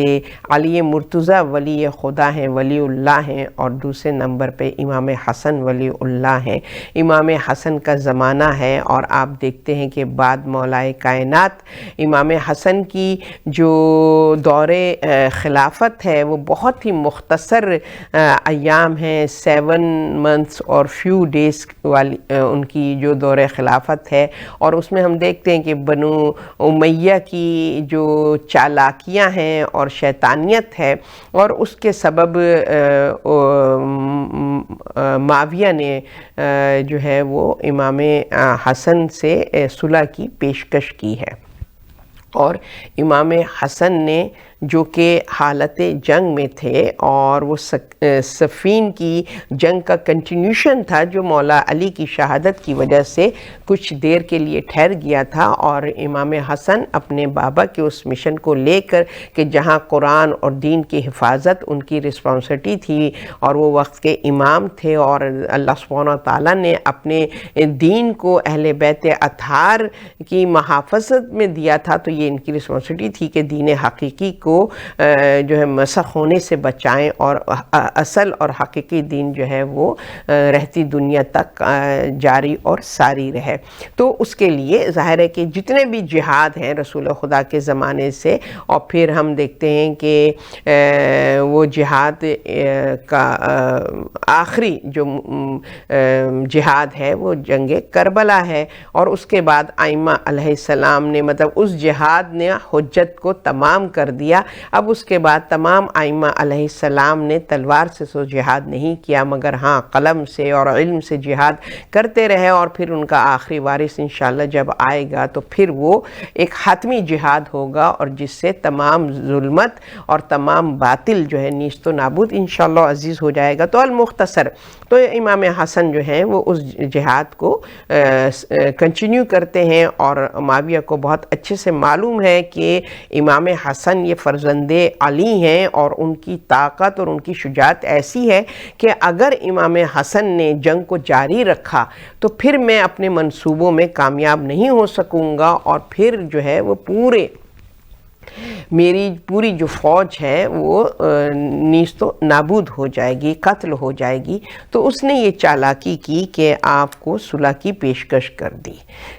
علی مرتضیٰ ولی خدا ہیں، ولی اللہ ہیں، اور دوسرے نمبر پہ امام حسن ولی اللہ ہیں۔ امام حسن کا زمانہ ہے، اور آپ دیکھتے ہیں کہ بعد مولا کائنات امام حسن کی جو دور خلافت ہے وہ بہت ہی مختصر ایام ہیں، 7 منتھس اور فیو ڈیز والی ان کی جو دور خلافت ہے، اور اس میں ہم دیکھتے ہیں کہ بنو امیہ کی جو چالاکیاں ہیں اور شیطانیت ہے، اور اس کے سبب معاویہ نے جو ہے وہ امام حسن سے صلح کی پیشکش کی ہے، اور امام حسن نے جو کہ حالت جنگ میں تھے، اور وہ صفین کی جنگ کا کنٹینیوشن تھا جو مولا علی کی شہادت کی وجہ سے کچھ دیر کے لیے ٹھہر گیا تھا، اور امام حسن اپنے بابا کے اس مشن کو لے کر کہ جہاں قرآن اور دین کی حفاظت ان کی رسپانسبلٹی تھی، اور وہ وقت کے امام تھے، اور اللہ سبحانہ وتعالیٰ نے اپنے دین کو اہل بیت اطہار کی محافظت میں دیا تھا، تو یہ ان کی رسپانسبلٹی تھی کہ دین حقیقی کو جو ہے مسخ ہونے سے بچائیں، اور اصل اور حقیقی دین جو ہے وہ رہتی دنیا تک جاری اور ساری رہے۔ تو اس کے لیے ظاہر ہے کہ جتنے بھی جہاد ہیں رسول خدا کے زمانے سے، اور پھر ہم دیکھتے ہیں کہ وہ جہاد کا آخری جو جہاد ہے وہ جنگ کربلا ہے، اور اس کے بعد ائمہ علیہ السلام نے مطلب اس جہاد نے حجت کو تمام کر دیا۔ اب اس کے بعد تمام ائمہ علیہ السلام نے تلوار سے سو جہاد نہیں کیا، مگر ہاں قلم سے اور علم سے جہاد کرتے رہے، اور پھر ان کا آخری وارث انشاءاللہ جب آئے گا تو پھر وہ ایک حتمی جہاد ہوگا، اور جس سے تمام ظلمت اور تمام باطل جو ہے نیست و نابود انشاءاللہ عزیز ہو جائے گا۔ تو المختصر تو امام حسن جو ہیں وہ اس جہاد کو کنٹینیو کرتے ہیں، اور معاویہ کو بہت اچھے سے معلوم ہے کہ امام حسن یہ فرزند علی ہیں، اور ان کی طاقت اور ان کی شجاعت ایسی ہے کہ اگر امام حسن نے جنگ کو جاری رکھا تو پھر میں اپنے منصوبوں میں کامیاب نہیں ہو سکوں گا، اور پھر جو ہے وہ میری پوری جو فوج ہے وہ نیست و نابود ہو جائے گی، قتل ہو جائے گی۔ تو اس نے یہ چالاکی کی کہ آپ کو صلح کی پیشکش کر دی،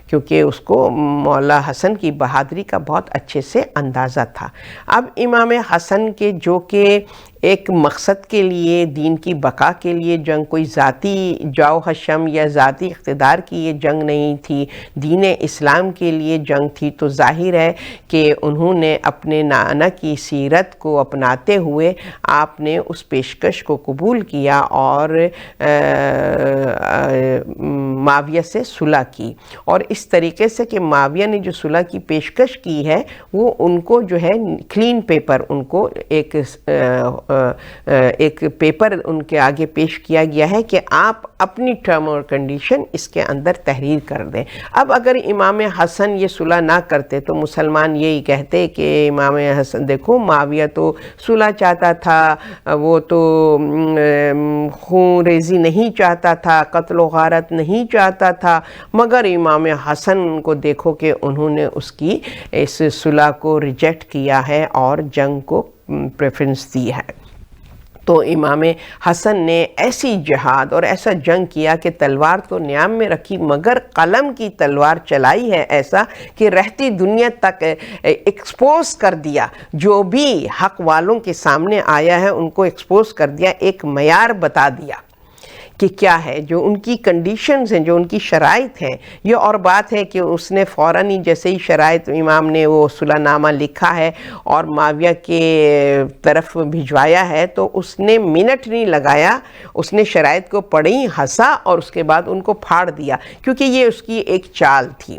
کیونکہ اس کو مولا حسن کی بہادری کا بہت اچھے سے اندازہ تھا۔ اب امام حسن کے جو کہ ایک مقصد کے لیے، دین کی بقا کے لیے جنگ، کوئی ذاتی جاؤ حشم یا ذاتی اقتدار کی یہ جنگ نہیں تھی، دین اسلام کے لیے جنگ تھی، تو ظاہر ہے کہ انہوں نے اپنے نانا کی سیرت کو اپناتے ہوئے آپ نے اس پیشکش کو قبول کیا اور معاویہ سے صلح کی، اور اس طریقے سے کہ معاویہ نے جو صلح کی پیشکش کی ہے وہ ان کو جو ہے کلین پیپر، ان کو ایک پیپر ان کے آگے پیش کیا گیا ہے کہ آپ اپنی ٹرم اور کنڈیشن اس کے اندر تحریر کر دیں۔ اب اگر امام حسن یہ صلح نہ کرتے تو مسلمان یہی کہتے کہ امام حسن دیکھو معاویہ تو صلح چاہتا تھا، وہ تو خون ریزی نہیں چاہتا تھا، قتل و غارت نہیں چاہتا تھا، مگر امام حسن کو دیکھو کہ انہوں نے اس کی اس صلح کو ریجیکٹ کیا ہے اور جنگ کو پریفرنس دی ہے۔ تو امام حسن نے ایسی جہاد اور ایسا جنگ کیا کہ تلوار تو نیام میں رکھی مگر قلم کی تلوار چلائی ہے، ایسا کہ رہتی دنیا تک ایکسپوز کر دیا، جو بھی حق والوں کے سامنے آیا ہے ان کو ایکسپوز کر دیا، ایک معیار بتا دیا کہ کیا ہے جو ان کی کنڈیشنز ہیں، جو ان کی شرائط ہیں۔ یہ اور بات ہے کہ اس نے فوراً ہی جیسے ہی شرائط امام نے وہ صلح نامہ لکھا ہے اور معاویہ کے طرف بھجوایا ہے تو اس نے منٹ نہیں لگایا، اس نے شرائط کو پڑھی، ہنسا اور اس کے بعد ان کو پھاڑ دیا، کیونکہ یہ اس کی ایک چال تھی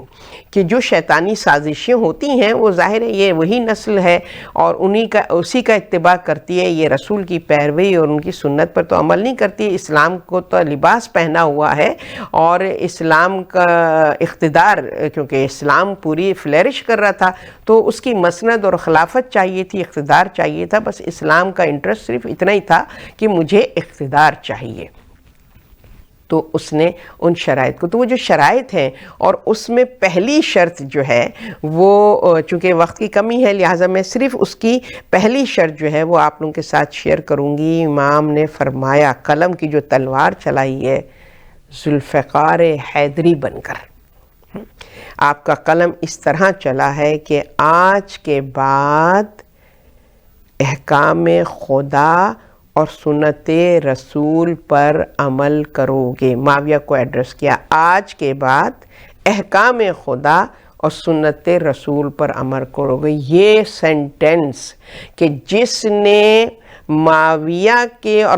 کہ جو شیطانی سازشیں ہوتی ہیں وہ ظاہر ہے یہ وہی نسل ہے اور اسی کا اتباع کرتی ہے، یہ رسول کی پیروی اور ان کی سنت پر تو عمل نہیں کرتی، اسلام کو تو لباس پہنا ہوا ہے اور اسلام کا اقتدار، کیونکہ اسلام پوری فلیرش کر رہا تھا تو اس کی مسند اور خلافت چاہیے تھی، اقتدار چاہیے تھا، بس اسلام کا انٹرسٹ صرف اتنا ہی تھا کہ مجھے اقتدار چاہیے۔ تو اس نے ان شرائط کو، تو وہ جو شرائط ہیں اور اس میں پہلی شرط جو ہے وہ چونکہ وقت کی کمی ہے لہٰذا میں صرف اس کی پہلی شرط جو ہے وہ آپ لوگوں کے ساتھ شیئر کروں گی۔ امام نے فرمایا قلم کی جو تلوار چلائی ہے ذوالفقار حیدری بن کر، آپ کا قلم اس طرح چلا ہے کہ آج کے بعد احکام خدا اور سنت رسول پر عمل کرو گے۔ معاویہ کو ایڈریس کیا، آج کے بعد احکام خدا اور سنت رسول پر عمل کرو گے۔ یہ سینٹنس کہ جس نے معاویہ کے اور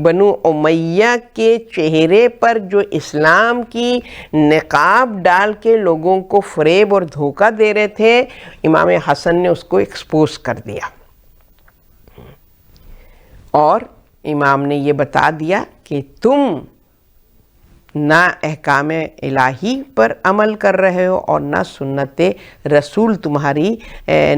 بنو امیہ کے چہرے پر جو اسلام کی نقاب ڈال کے لوگوں کو فریب اور دھوکہ دے رہے تھے، امام حسن نے اس کو ایکسپوز کر دیا اور امام نے یہ بتا دیا کہ تم نہ احکام الہی پر عمل کر رہے ہو اور نہ سنت رسول تمہاری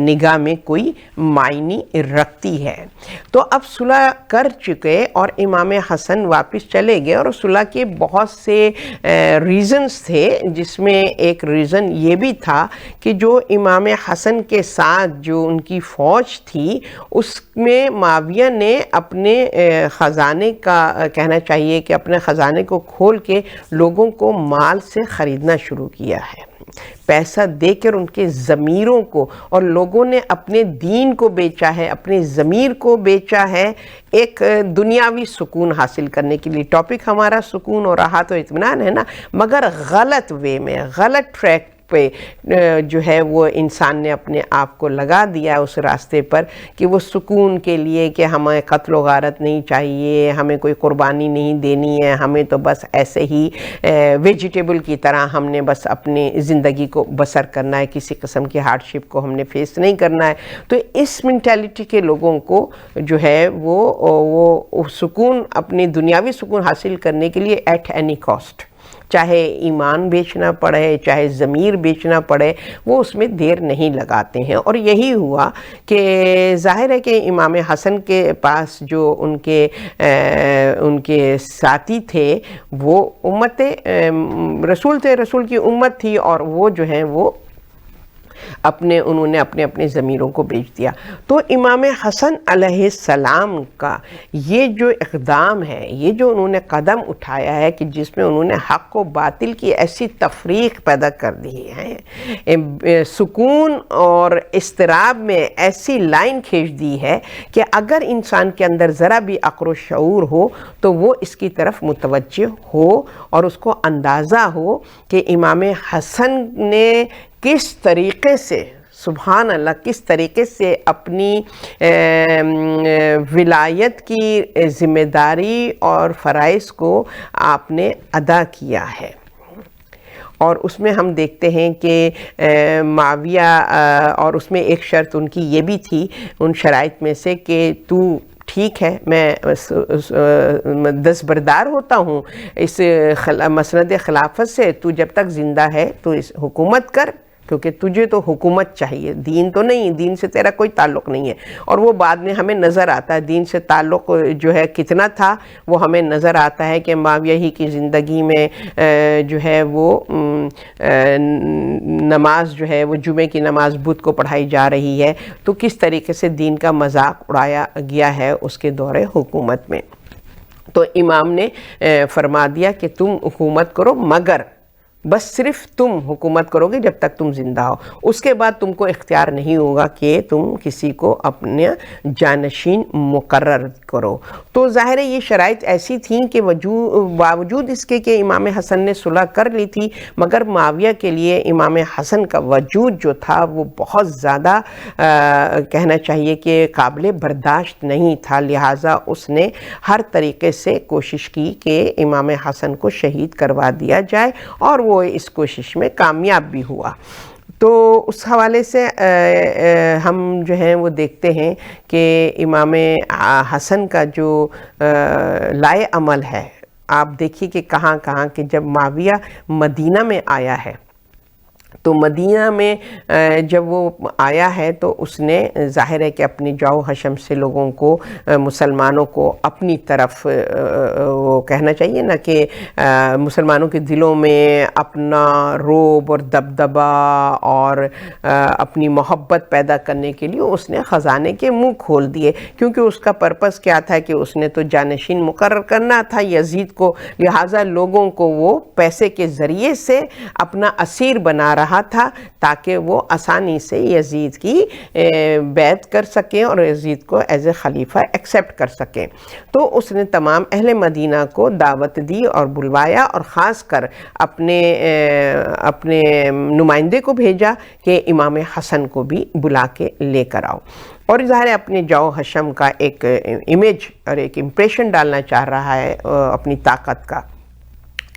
نگاہ میں کوئی معنی رکھتی ہے۔ تو اب صلح کر چکے اور امام حسن واپس چلے گئے اور صلح کے بہت سے ریزنز تھے، جس میں ایک ریزن یہ بھی تھا کہ جو امام حسن کے ساتھ جو ان کی فوج تھی اس میں معاویہ نے اپنے خزانے کا کہنا چاہیے کہ اپنے خزانے کو کھول کے لوگوں کو مال سے خریدنا شروع کیا ہے، پیسہ دے کر ان کے ضمیروں کو، اور لوگوں نے اپنے دین کو بیچا ہے، اپنے ضمیر کو بیچا ہے ایک دنیاوی سکون حاصل کرنے کے لیے۔ ٹاپک ہمارا سکون اور راحت و اطمینان ہے نا، مگر غلط وے میں، غلط ٹریک پہ جو ہے وہ انسان نے اپنے آپ کو لگا دیا اس راستے پر کہ وہ سکون کے لیے کہ ہمیں قتل و غارت نہیں چاہیے، ہمیں کوئی قربانی نہیں دینی ہے، ہمیں تو بس ایسے ہی ویجیٹیبل کی طرح ہم نے بس اپنی زندگی کو بسر کرنا ہے، کسی قسم کی ہارڈشپ کو ہم نے فیس نہیں کرنا ہے۔ تو اس مینٹیلٹی کے لوگوں کو جو ہے وہ سکون، اپنی دنیاوی سکون حاصل کرنے کے لیے ایٹ اینی کاسٹ، چاہے ایمان بیچنا پڑے، چاہے ضمیر بیچنا پڑے، وہ اس میں دیر نہیں لگاتے ہیں۔ اور یہی ہوا کہ ظاہر ہے کہ امام حسن کے پاس جو ان کے ساتھی تھے وہ امت رسول تھے، رسول کی امت تھی، اور وہ جو ہیں وہ انہوں نے اپنے ضمیروں کو بیچ دیا۔ تو امام حسن علیہ السلام کا یہ جو اقدام ہے، یہ جو انہوں نے قدم اٹھایا ہے کہ جس میں انہوں نے حق و باطل کی ایسی تفریق پیدا کر دی ہے، سکون اور اضطراب میں ایسی لائن کھینچ دی ہے کہ اگر انسان کے اندر ذرا بھی عقل و شعور ہو تو وہ اس کی طرف متوجہ ہو اور اس کو اندازہ ہو کہ امام حسن نے کس طریقے سے، سبحان اللہ، کس طریقے سے اپنی ولایت کی ذمہ داری اور فرائض کو آپ نے ادا کیا ہے۔ اور اس میں ہم دیکھتے ہیں کہ معاویہ، اور اس میں ایک شرط ان کی یہ بھی تھی ان شرائط میں سے کہ تو ٹھیک ہے، میں دستبردار ہوتا ہوں اس مسند خلافت سے، تو جب تک زندہ ہے تو اس حکومت کر، کیونکہ تجھے تو حکومت چاہیے، دین تو نہیں، دین سے تیرا کوئی تعلق نہیں ہے۔ اور وہ بعد میں ہمیں نظر آتا ہے دین سے تعلق جو ہے کتنا تھا، وہ ہمیں نظر آتا ہے کہ معاویہ ہی کی زندگی میں جو ہے وہ نماز جو ہے وہ جمعے کی نماز بدھ کو پڑھائی جا رہی ہے، تو کس طریقے سے دین کا مذاق اڑایا گیا ہے اس کے دور حکومت میں۔ تو امام نے فرما دیا کہ تم حکومت کرو، مگر بس صرف تم حکومت کرو گے جب تک تم زندہ ہو، اس کے بعد تم کو اختیار نہیں ہوگا کہ تم کسی کو اپنے جانشین مقرر کرو۔ تو ظاہر ہے یہ شرائط ایسی تھیں کہ باوجود اس کے کہ امام حسن نے صلح کر لی تھی، مگر معاویہ کے لیے امام حسن کا وجود جو تھا وہ بہت زیادہ کہنا چاہیے کہ قابل برداشت نہیں تھا، لہٰذا اس نے ہر طریقے سے کوشش کی کہ امام حسن کو شہید کروا دیا جائے، اور وہ اس کوشش میں کامیاب بھی ہوا۔ تو اس حوالے سے ہم جو ہیں وہ دیکھتے ہیں کہ امام حسن کا جو لائے عمل ہے، آپ دیکھیے کہ کہاں کہاں کہ جب معاویہ مدینہ میں آیا ہے، تو مدینہ میں جب وہ آیا ہے تو اس نے ظاہر ہے کہ اپنی جاؤ حشم سے لوگوں کو، مسلمانوں کو اپنی طرف، وہ کہنا چاہیے نا کہ مسلمانوں کے دلوں میں اپنا رعب اور دبدبہ اور اپنی محبت پیدا کرنے کے لیے اس نے خزانے کے منہ کھول دیے، کیونکہ اس کا پرپس کیا تھا کہ اس نے تو جانشین مقرر کرنا تھا یزید کو، لہٰذا لوگوں کو وہ پیسے کے ذریعے سے اپنا اسیر بنا رہا تھا تاکہ وہ آسانی سے یزید کی بیعت کر سکیں اور یزید کو ایز اے خلیفہ ایکسیپٹ کر سکیں۔ تو اس نے تمام اہل مدینہ کو دعوت دی اور بلوایا، اور خاص کر اپنے نمائندے کو بھیجا کہ امام حسن کو بھی بلا کے لے کر آؤ، اور ظاہر ہے اپنے جاؤ حشم کا ایک امیج اور ایک امپریشن ڈالنا چاہ رہا ہے اپنی طاقت کا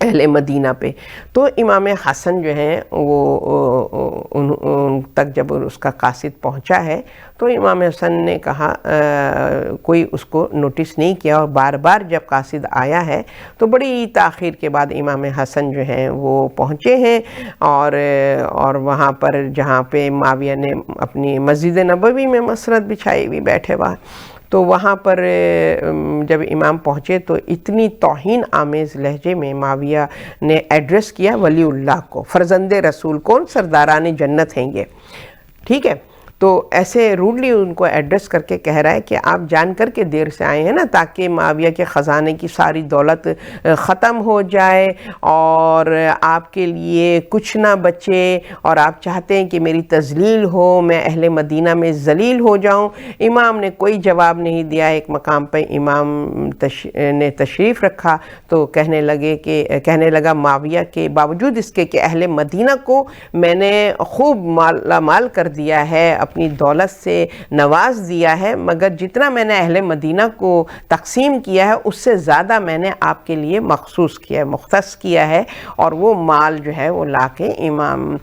اہل مدینہ پہ۔ تو امام حسن جو ہیں وہ ان تک جب اس کا قاصد پہنچا ہے تو امام حسن نے کہا، کوئی اس کو نوٹس نہیں کیا، اور بار بار جب قاصد آیا ہے تو بڑی تاخیر کے بعد امام حسن جو ہیں وہ پہنچے ہیں، اور وہاں پر جہاں پہ معاویہ نے اپنی مسجد نبوی میں مسرت بچھائی ہوئی بیٹھے ہوا، تو وہاں پر جب امام پہنچے تو اتنی توہین آمیز لہجے میں معاویہ نے ایڈریس کیا ولی اللہ کو، فرزند رسول، کون سرداران جنت ہیں یہ، ٹھیک ہے، تو ایسے روڈلی ان کو ایڈریس کر کے کہہ رہا ہے کہ آپ جان کر کے دیر سے آئے ہیں نا تاکہ معاویہ کے خزانے کی ساری دولت ختم ہو جائے اور آپ کے لیے کچھ نہ بچے، اور آپ چاہتے ہیں کہ میری تذلیل ہو، میں اہل مدینہ میں ذلیل ہو جاؤں۔ امام نے کوئی جواب نہیں دیا۔ ایک مقام پہ امام نے تشریف رکھا تو کہنے لگا معاویہ کے باوجود اس کے کہ اہل مدینہ کو میں نے خوب مالا مال کر دیا ہے، اپنی دولت سے نواز دیا ہے، مگر جتنا میں نے اہل مدینہ کو تقسیم کیا ہے اس سے زیادہ میں نے آپ کے لیے مخصوص کیا ہے، مختص کیا ہے، اور وہ مال جو ہے وہ لا کے امام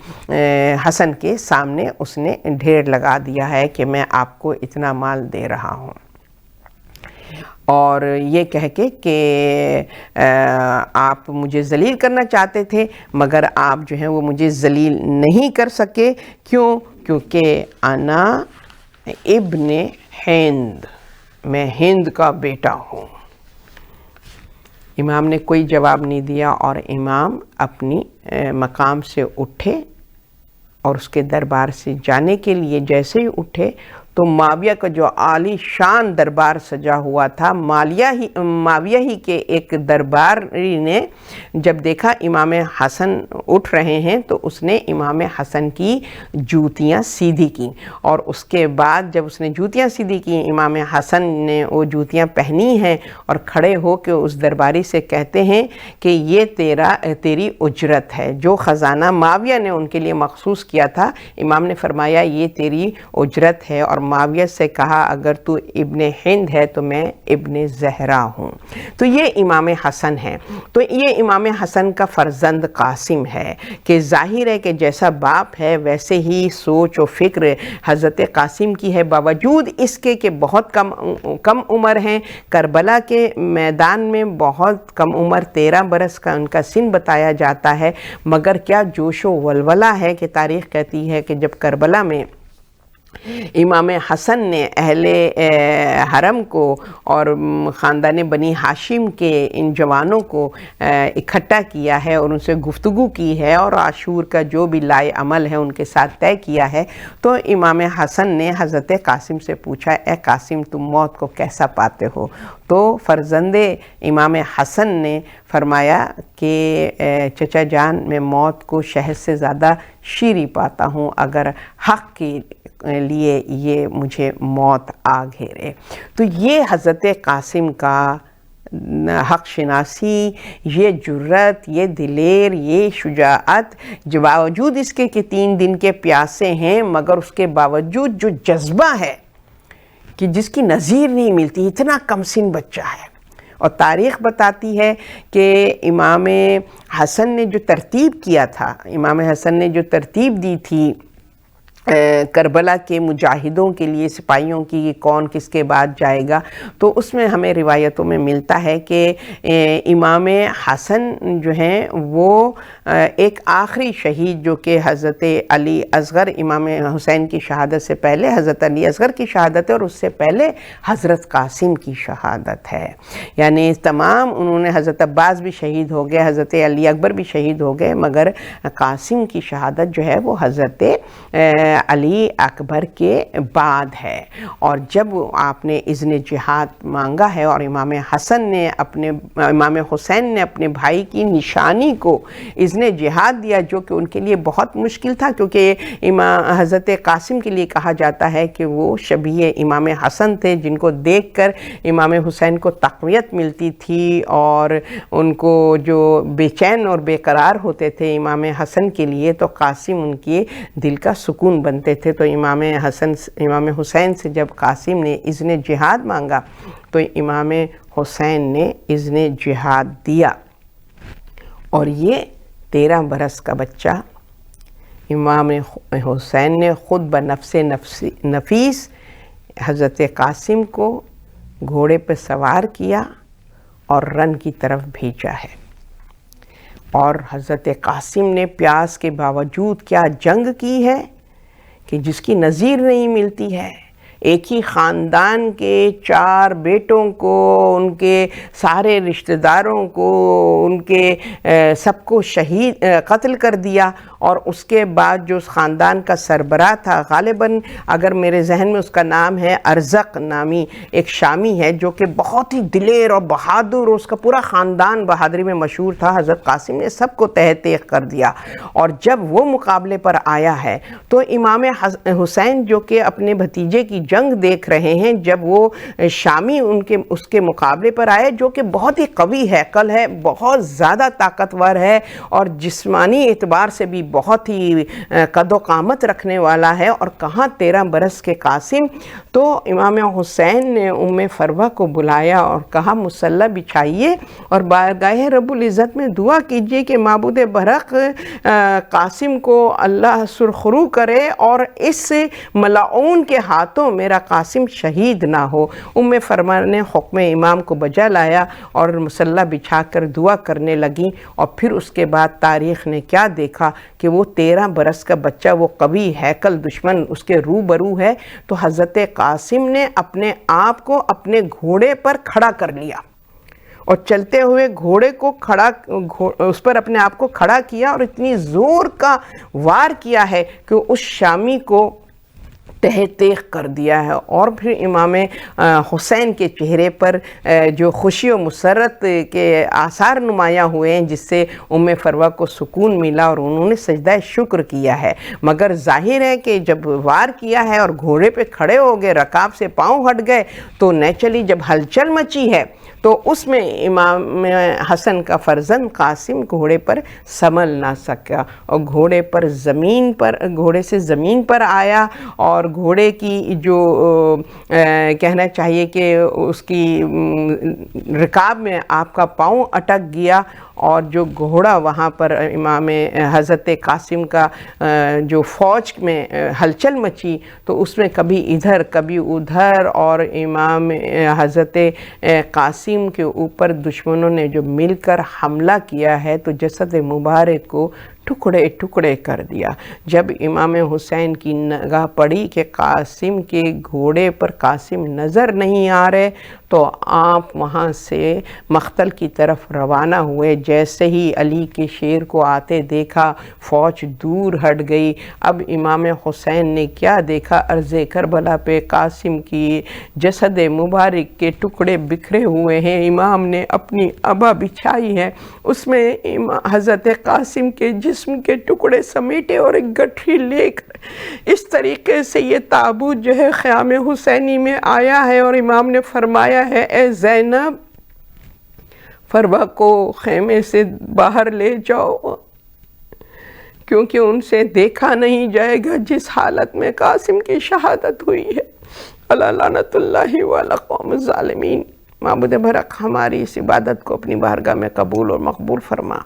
حسن کے سامنے اس نے ڈھیر لگا دیا ہے کہ میں آپ کو اتنا مال دے رہا ہوں، اور یہ کہہ کے کہ آپ مجھے ذلیل کرنا چاہتے تھے مگر آپ جو ہیں وہ مجھے ذلیل نہیں کر سکے۔ کیونکہ انا ابن ہند، میں ہند کا بیٹا ہوں۔ امام نے کوئی جواب نہیں دیا، اور امام اپنی مقام سے اٹھے اور اس کے دربار سے جانے کے لیے جیسے ہی اٹھے تو معاویہ کا جو عالی شان دربار سجا ہوا تھا، معاویہ ہی کے ایک درباری نے جب دیکھا امام حسن اٹھ رہے ہیں تو اس نے امام حسن کی جوتیاں سیدھی کیں، اور اس کے بعد جب اس نے جوتیاں سیدھی کیں، امام حسن نے وہ جوتیاں پہنی ہیں اور کھڑے ہو کے اس درباری سے کہتے ہیں کہ یہ تیری اجرت ہے، جو خزانہ معاویہ نے ان کے لیے مخصوص کیا تھا، امام نے فرمایا یہ تیری اجرت ہے، اور معاویہ سے کہا اگر تو ابن ہند ہے تو میں ابن زہرا ہوں۔ تو یہ امام حسن ہے۔ تو یہ امام حسن کا فرزند قاسم ہے کہ ظاہر ہے کہ جیسا باپ ہے ویسے ہی سوچ و فکر حضرت قاسم کی ہے، باوجود اس کے کہ بہت کم عمر ہیں، کربلا کے میدان میں بہت کم عمر 13 برس کا ان کا سن بتایا جاتا ہے، مگر کیا جوش و ولولہ ہے کہ تاریخ کہتی ہے کہ جب کربلا میں امام حسن نے اہل حرم کو اور خاندان بنی ہاشم کے ان جوانوں کو اکٹھا کیا ہے اور ان سے گفتگو کی ہے اور عاشور کا جو بھی لائے عمل ہے ان کے ساتھ طے کیا ہے، تو امام حسن نے حضرت قاسم سے پوچھا اے قاسم تم موت کو کیسا پاتے ہو؟ تو فرزند امام حسن نے فرمایا کہ چچا جان میں موت کو شہد سے زیادہ شیریں پاتا ہوں، اگر حق کے لیے یہ مجھے موت آ گھیرے۔ تو یہ حضرت قاسم کا حق شناسی، یہ جرت، یہ دلیر، یہ شجاعت، جو باوجود اس کے کہ 3 دن کے پیاسے ہیں مگر اس کے باوجود جو جذبہ ہے کہ جس کی نظیر نہیں ملتی، اتنا کم سن بچہ ہے۔ اور تاریخ بتاتی ہے کہ امام حسن نے جو ترتیب کیا تھا، امام حسن نے جو ترتیب دی تھی کربلا کے مجاہدوں کے لیے، سپاہیوں کی، یہ کون کس کے بعد جائے گا، تو اس میں ہمیں روایتوں میں ملتا ہے کہ امام حسن جو ہیں وہ ایک آخری شہید جو کہ حضرت علی اصغر، امام حسین کی شہادت سے پہلے حضرت علی اصغر کی شہادت ہے اور اس سے پہلے حضرت قاسم کی شہادت ہے، یعنی تمام انہوں نے، حضرت عباس بھی شہید ہو گئے، حضرت علی اکبر بھی شہید ہو گئے، مگر قاسم کی شہادت جو ہے وہ حضرت علی اکبر کے بعد ہے۔ اور جب آپ نے اذن جہاد مانگا ہے اور امام حسن نے امام حسین نے اپنے بھائی کی نشانی کو اذن جہاد دیا، جو کہ ان کے لیے بہت مشکل تھا، کیونکہ حضرت قاسم کے لیے کہا جاتا ہے کہ وہ شبیہ امام حسن تھے، جن کو دیکھ کر امام حسین کو تقویت ملتی تھی اور ان کو جو بے چین اور بے قرار ہوتے تھے امام حسن کے لیے، تو قاسم ان کے دل کا سکون بنتے تھے۔ تو امام حسین سے جب قاسم نے اذن جہاد مانگا تو امام حسین نے اذن جہاد دیا، اور یہ 13 برس کا بچہ امام حسین نے خود بنفس نفیس حضرت قاسم کو گھوڑے پہ سوار کیا اور رن کی طرف بھیجا ہے۔ اور حضرت قاسم نے پیاس کے باوجود کیا جنگ کی ہے کہ جس کی نظیر نہیں ملتی ہے۔ ایک ہی خاندان کے 4 بیٹوں کو، ان کے سارے رشتہ داروں کو، ان کے سب کو قتل کر دیا، اور اس کے بعد جو اس خاندان کا سربراہ تھا، غالباً اگر میرے ذہن میں اس کا نام ہے ارزق نامی ایک شامی ہے، جو کہ بہت ہی دلیر اور بہادر، اور اس کا پورا خاندان بہادری میں مشہور تھا، حضرت قاسم نے سب کو تہہ تیغ کر دیا۔ اور جب وہ مقابلے پر آیا ہے تو امام حسین جو کہ اپنے بھتیجے کی جنگ دیکھ رہے ہیں، جب وہ شامی اس کے مقابلے پر آئے، جو کہ بہت ہی قوی ہیکل ہے، بہت زیادہ طاقتور ہے اور جسمانی اعتبار سے بھی بہت ہی قد و قامت رکھنے والا ہے، اور کہاں 13 برس کے قاسم، تو امام حسین نے ام فروہ کو بلایا اور کہا مسلح بچھائیے اور بارگاہ رب العزت میں دعا کیجئے کہ معبود برحق قاسم کو اللہ سرخرو کرے اور اس ملعون کے ہاتھوں میرا قاسم شہید نہ ہو۔ ام فروہ نے حکم امام کو بجا لایا اور مسلح بچھا کر دعا کرنے لگیں، اور پھر اس کے بعد تاریخ نے کیا دیکھا کہ وہ 13 برس کا بچہ، وہ قوی ہیکل دشمن اس کے روبرو ہے، تو حضرت قاسم نے اپنے آپ کو اپنے گھوڑے پر کھڑا کر لیا اور چلتے ہوئے گھوڑے کو اس پر اپنے آپ کو کھڑا کیا اور اتنی زور کا وار کیا ہے کہ اس شامی کو تہ تیغ کر دیا ہے۔ اور پھر امام حسین کے چہرے پر جو خوشی و مسرت کے آثار نمایاں ہوئے ہیں، جس سے فروہ کو سکون ملا اور انہوں نے سجدہ شکر کیا ہے۔ مگر ظاہر ہے کہ جب وار کیا ہے اور گھوڑے پہ کھڑے ہو گئے، رکاب سے پاؤں ہٹ گئے، تو نیچرلی جب ہلچل مچی ہے تو اس میں امام حسن کا فرزند قاسم گھوڑے پر سنبھل نہ سکا اور گھوڑے سے زمین پر آیا، اور گھوڑے کی جو کہنا چاہیے کہ اس کی رکاب میں آپ کا پاؤں اٹک گیا، اور جو گھوڑا وہاں پر امام حضرت قاسم کا جو فوج میں ہلچل مچی تو اس میں کبھی ادھر کبھی ادھر، اور امام حضرت قاسم کے اوپر دشمنوں نے جو مل کر حملہ کیا ہے تو جسد مبارک کو ٹکڑے ٹکڑے کر دیا۔ جب امام حسین کی نگاہ پڑی کہ قاسم کے گھوڑے پر قاسم نظر نہیں آ رہے تو آپ وہاں سے مقتل کی طرف روانہ ہوئے۔ جیسے ہی علی کے شیر کو آتے دیکھا، فوج دور ہٹ گئی۔ اب امام حسین نے کیا دیکھا؟ عرض کربلا پہ قاسم کی جسد مبارک کے ٹکڑے بکھرے ہوئے ہیں، امام نے اپنی عبا بچھائی ہے، اس میں حضرت قاسم کے جسم کے ٹکڑے سمیٹے اور ایک گٹھری لے کر اس طریقے سے یہ تابوت جو ہے خیام حسینی میں آیا ہے، اور امام نے فرمایا ہے اے زینب، فروہ کو خیمے سے باہر لے جاؤ، کیونکہ ان سے دیکھا نہیں جائے گا جس حالت میں قاسم کی شہادت ہوئی ہے۔ اللہ لعنت اللہ علی قوم الظالمین۔ معبود برحق ہماری اس عبادت کو اپنی بارگاہ میں قبول اور مقبول فرما۔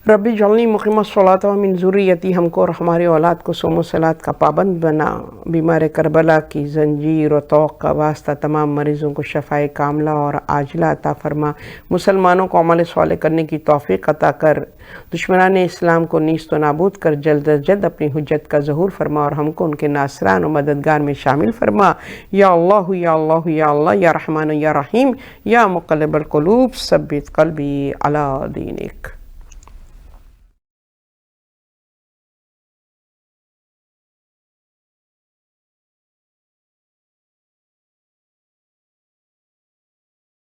ربی اجعلنی مقیم الصلاۃ ومن ذریتی، ہم کو اور ہماری اولاد کو صوم و صلات کا پابند بنا۔ بیمار کربلا کی زنجیر و طوق کا واسطہ تمام مریضوں کو شفاء کاملہ اور عاجلہ عطا فرما۔ مسلمانوں کو عمل صالح کرنے کی توفیق عطا کر، دشمنان اسلام کو نیست و نابود کر جلد از جلد اپنی حجت کا ظہور فرما، اور ہم کو ان کے ناصران و مددگار میں شامل فرما۔ یا اللہ یا اللہ یا اللہ، یا رحمان یا رحیم، یا مقلب القلوب ثبت قلبی علی دینک۔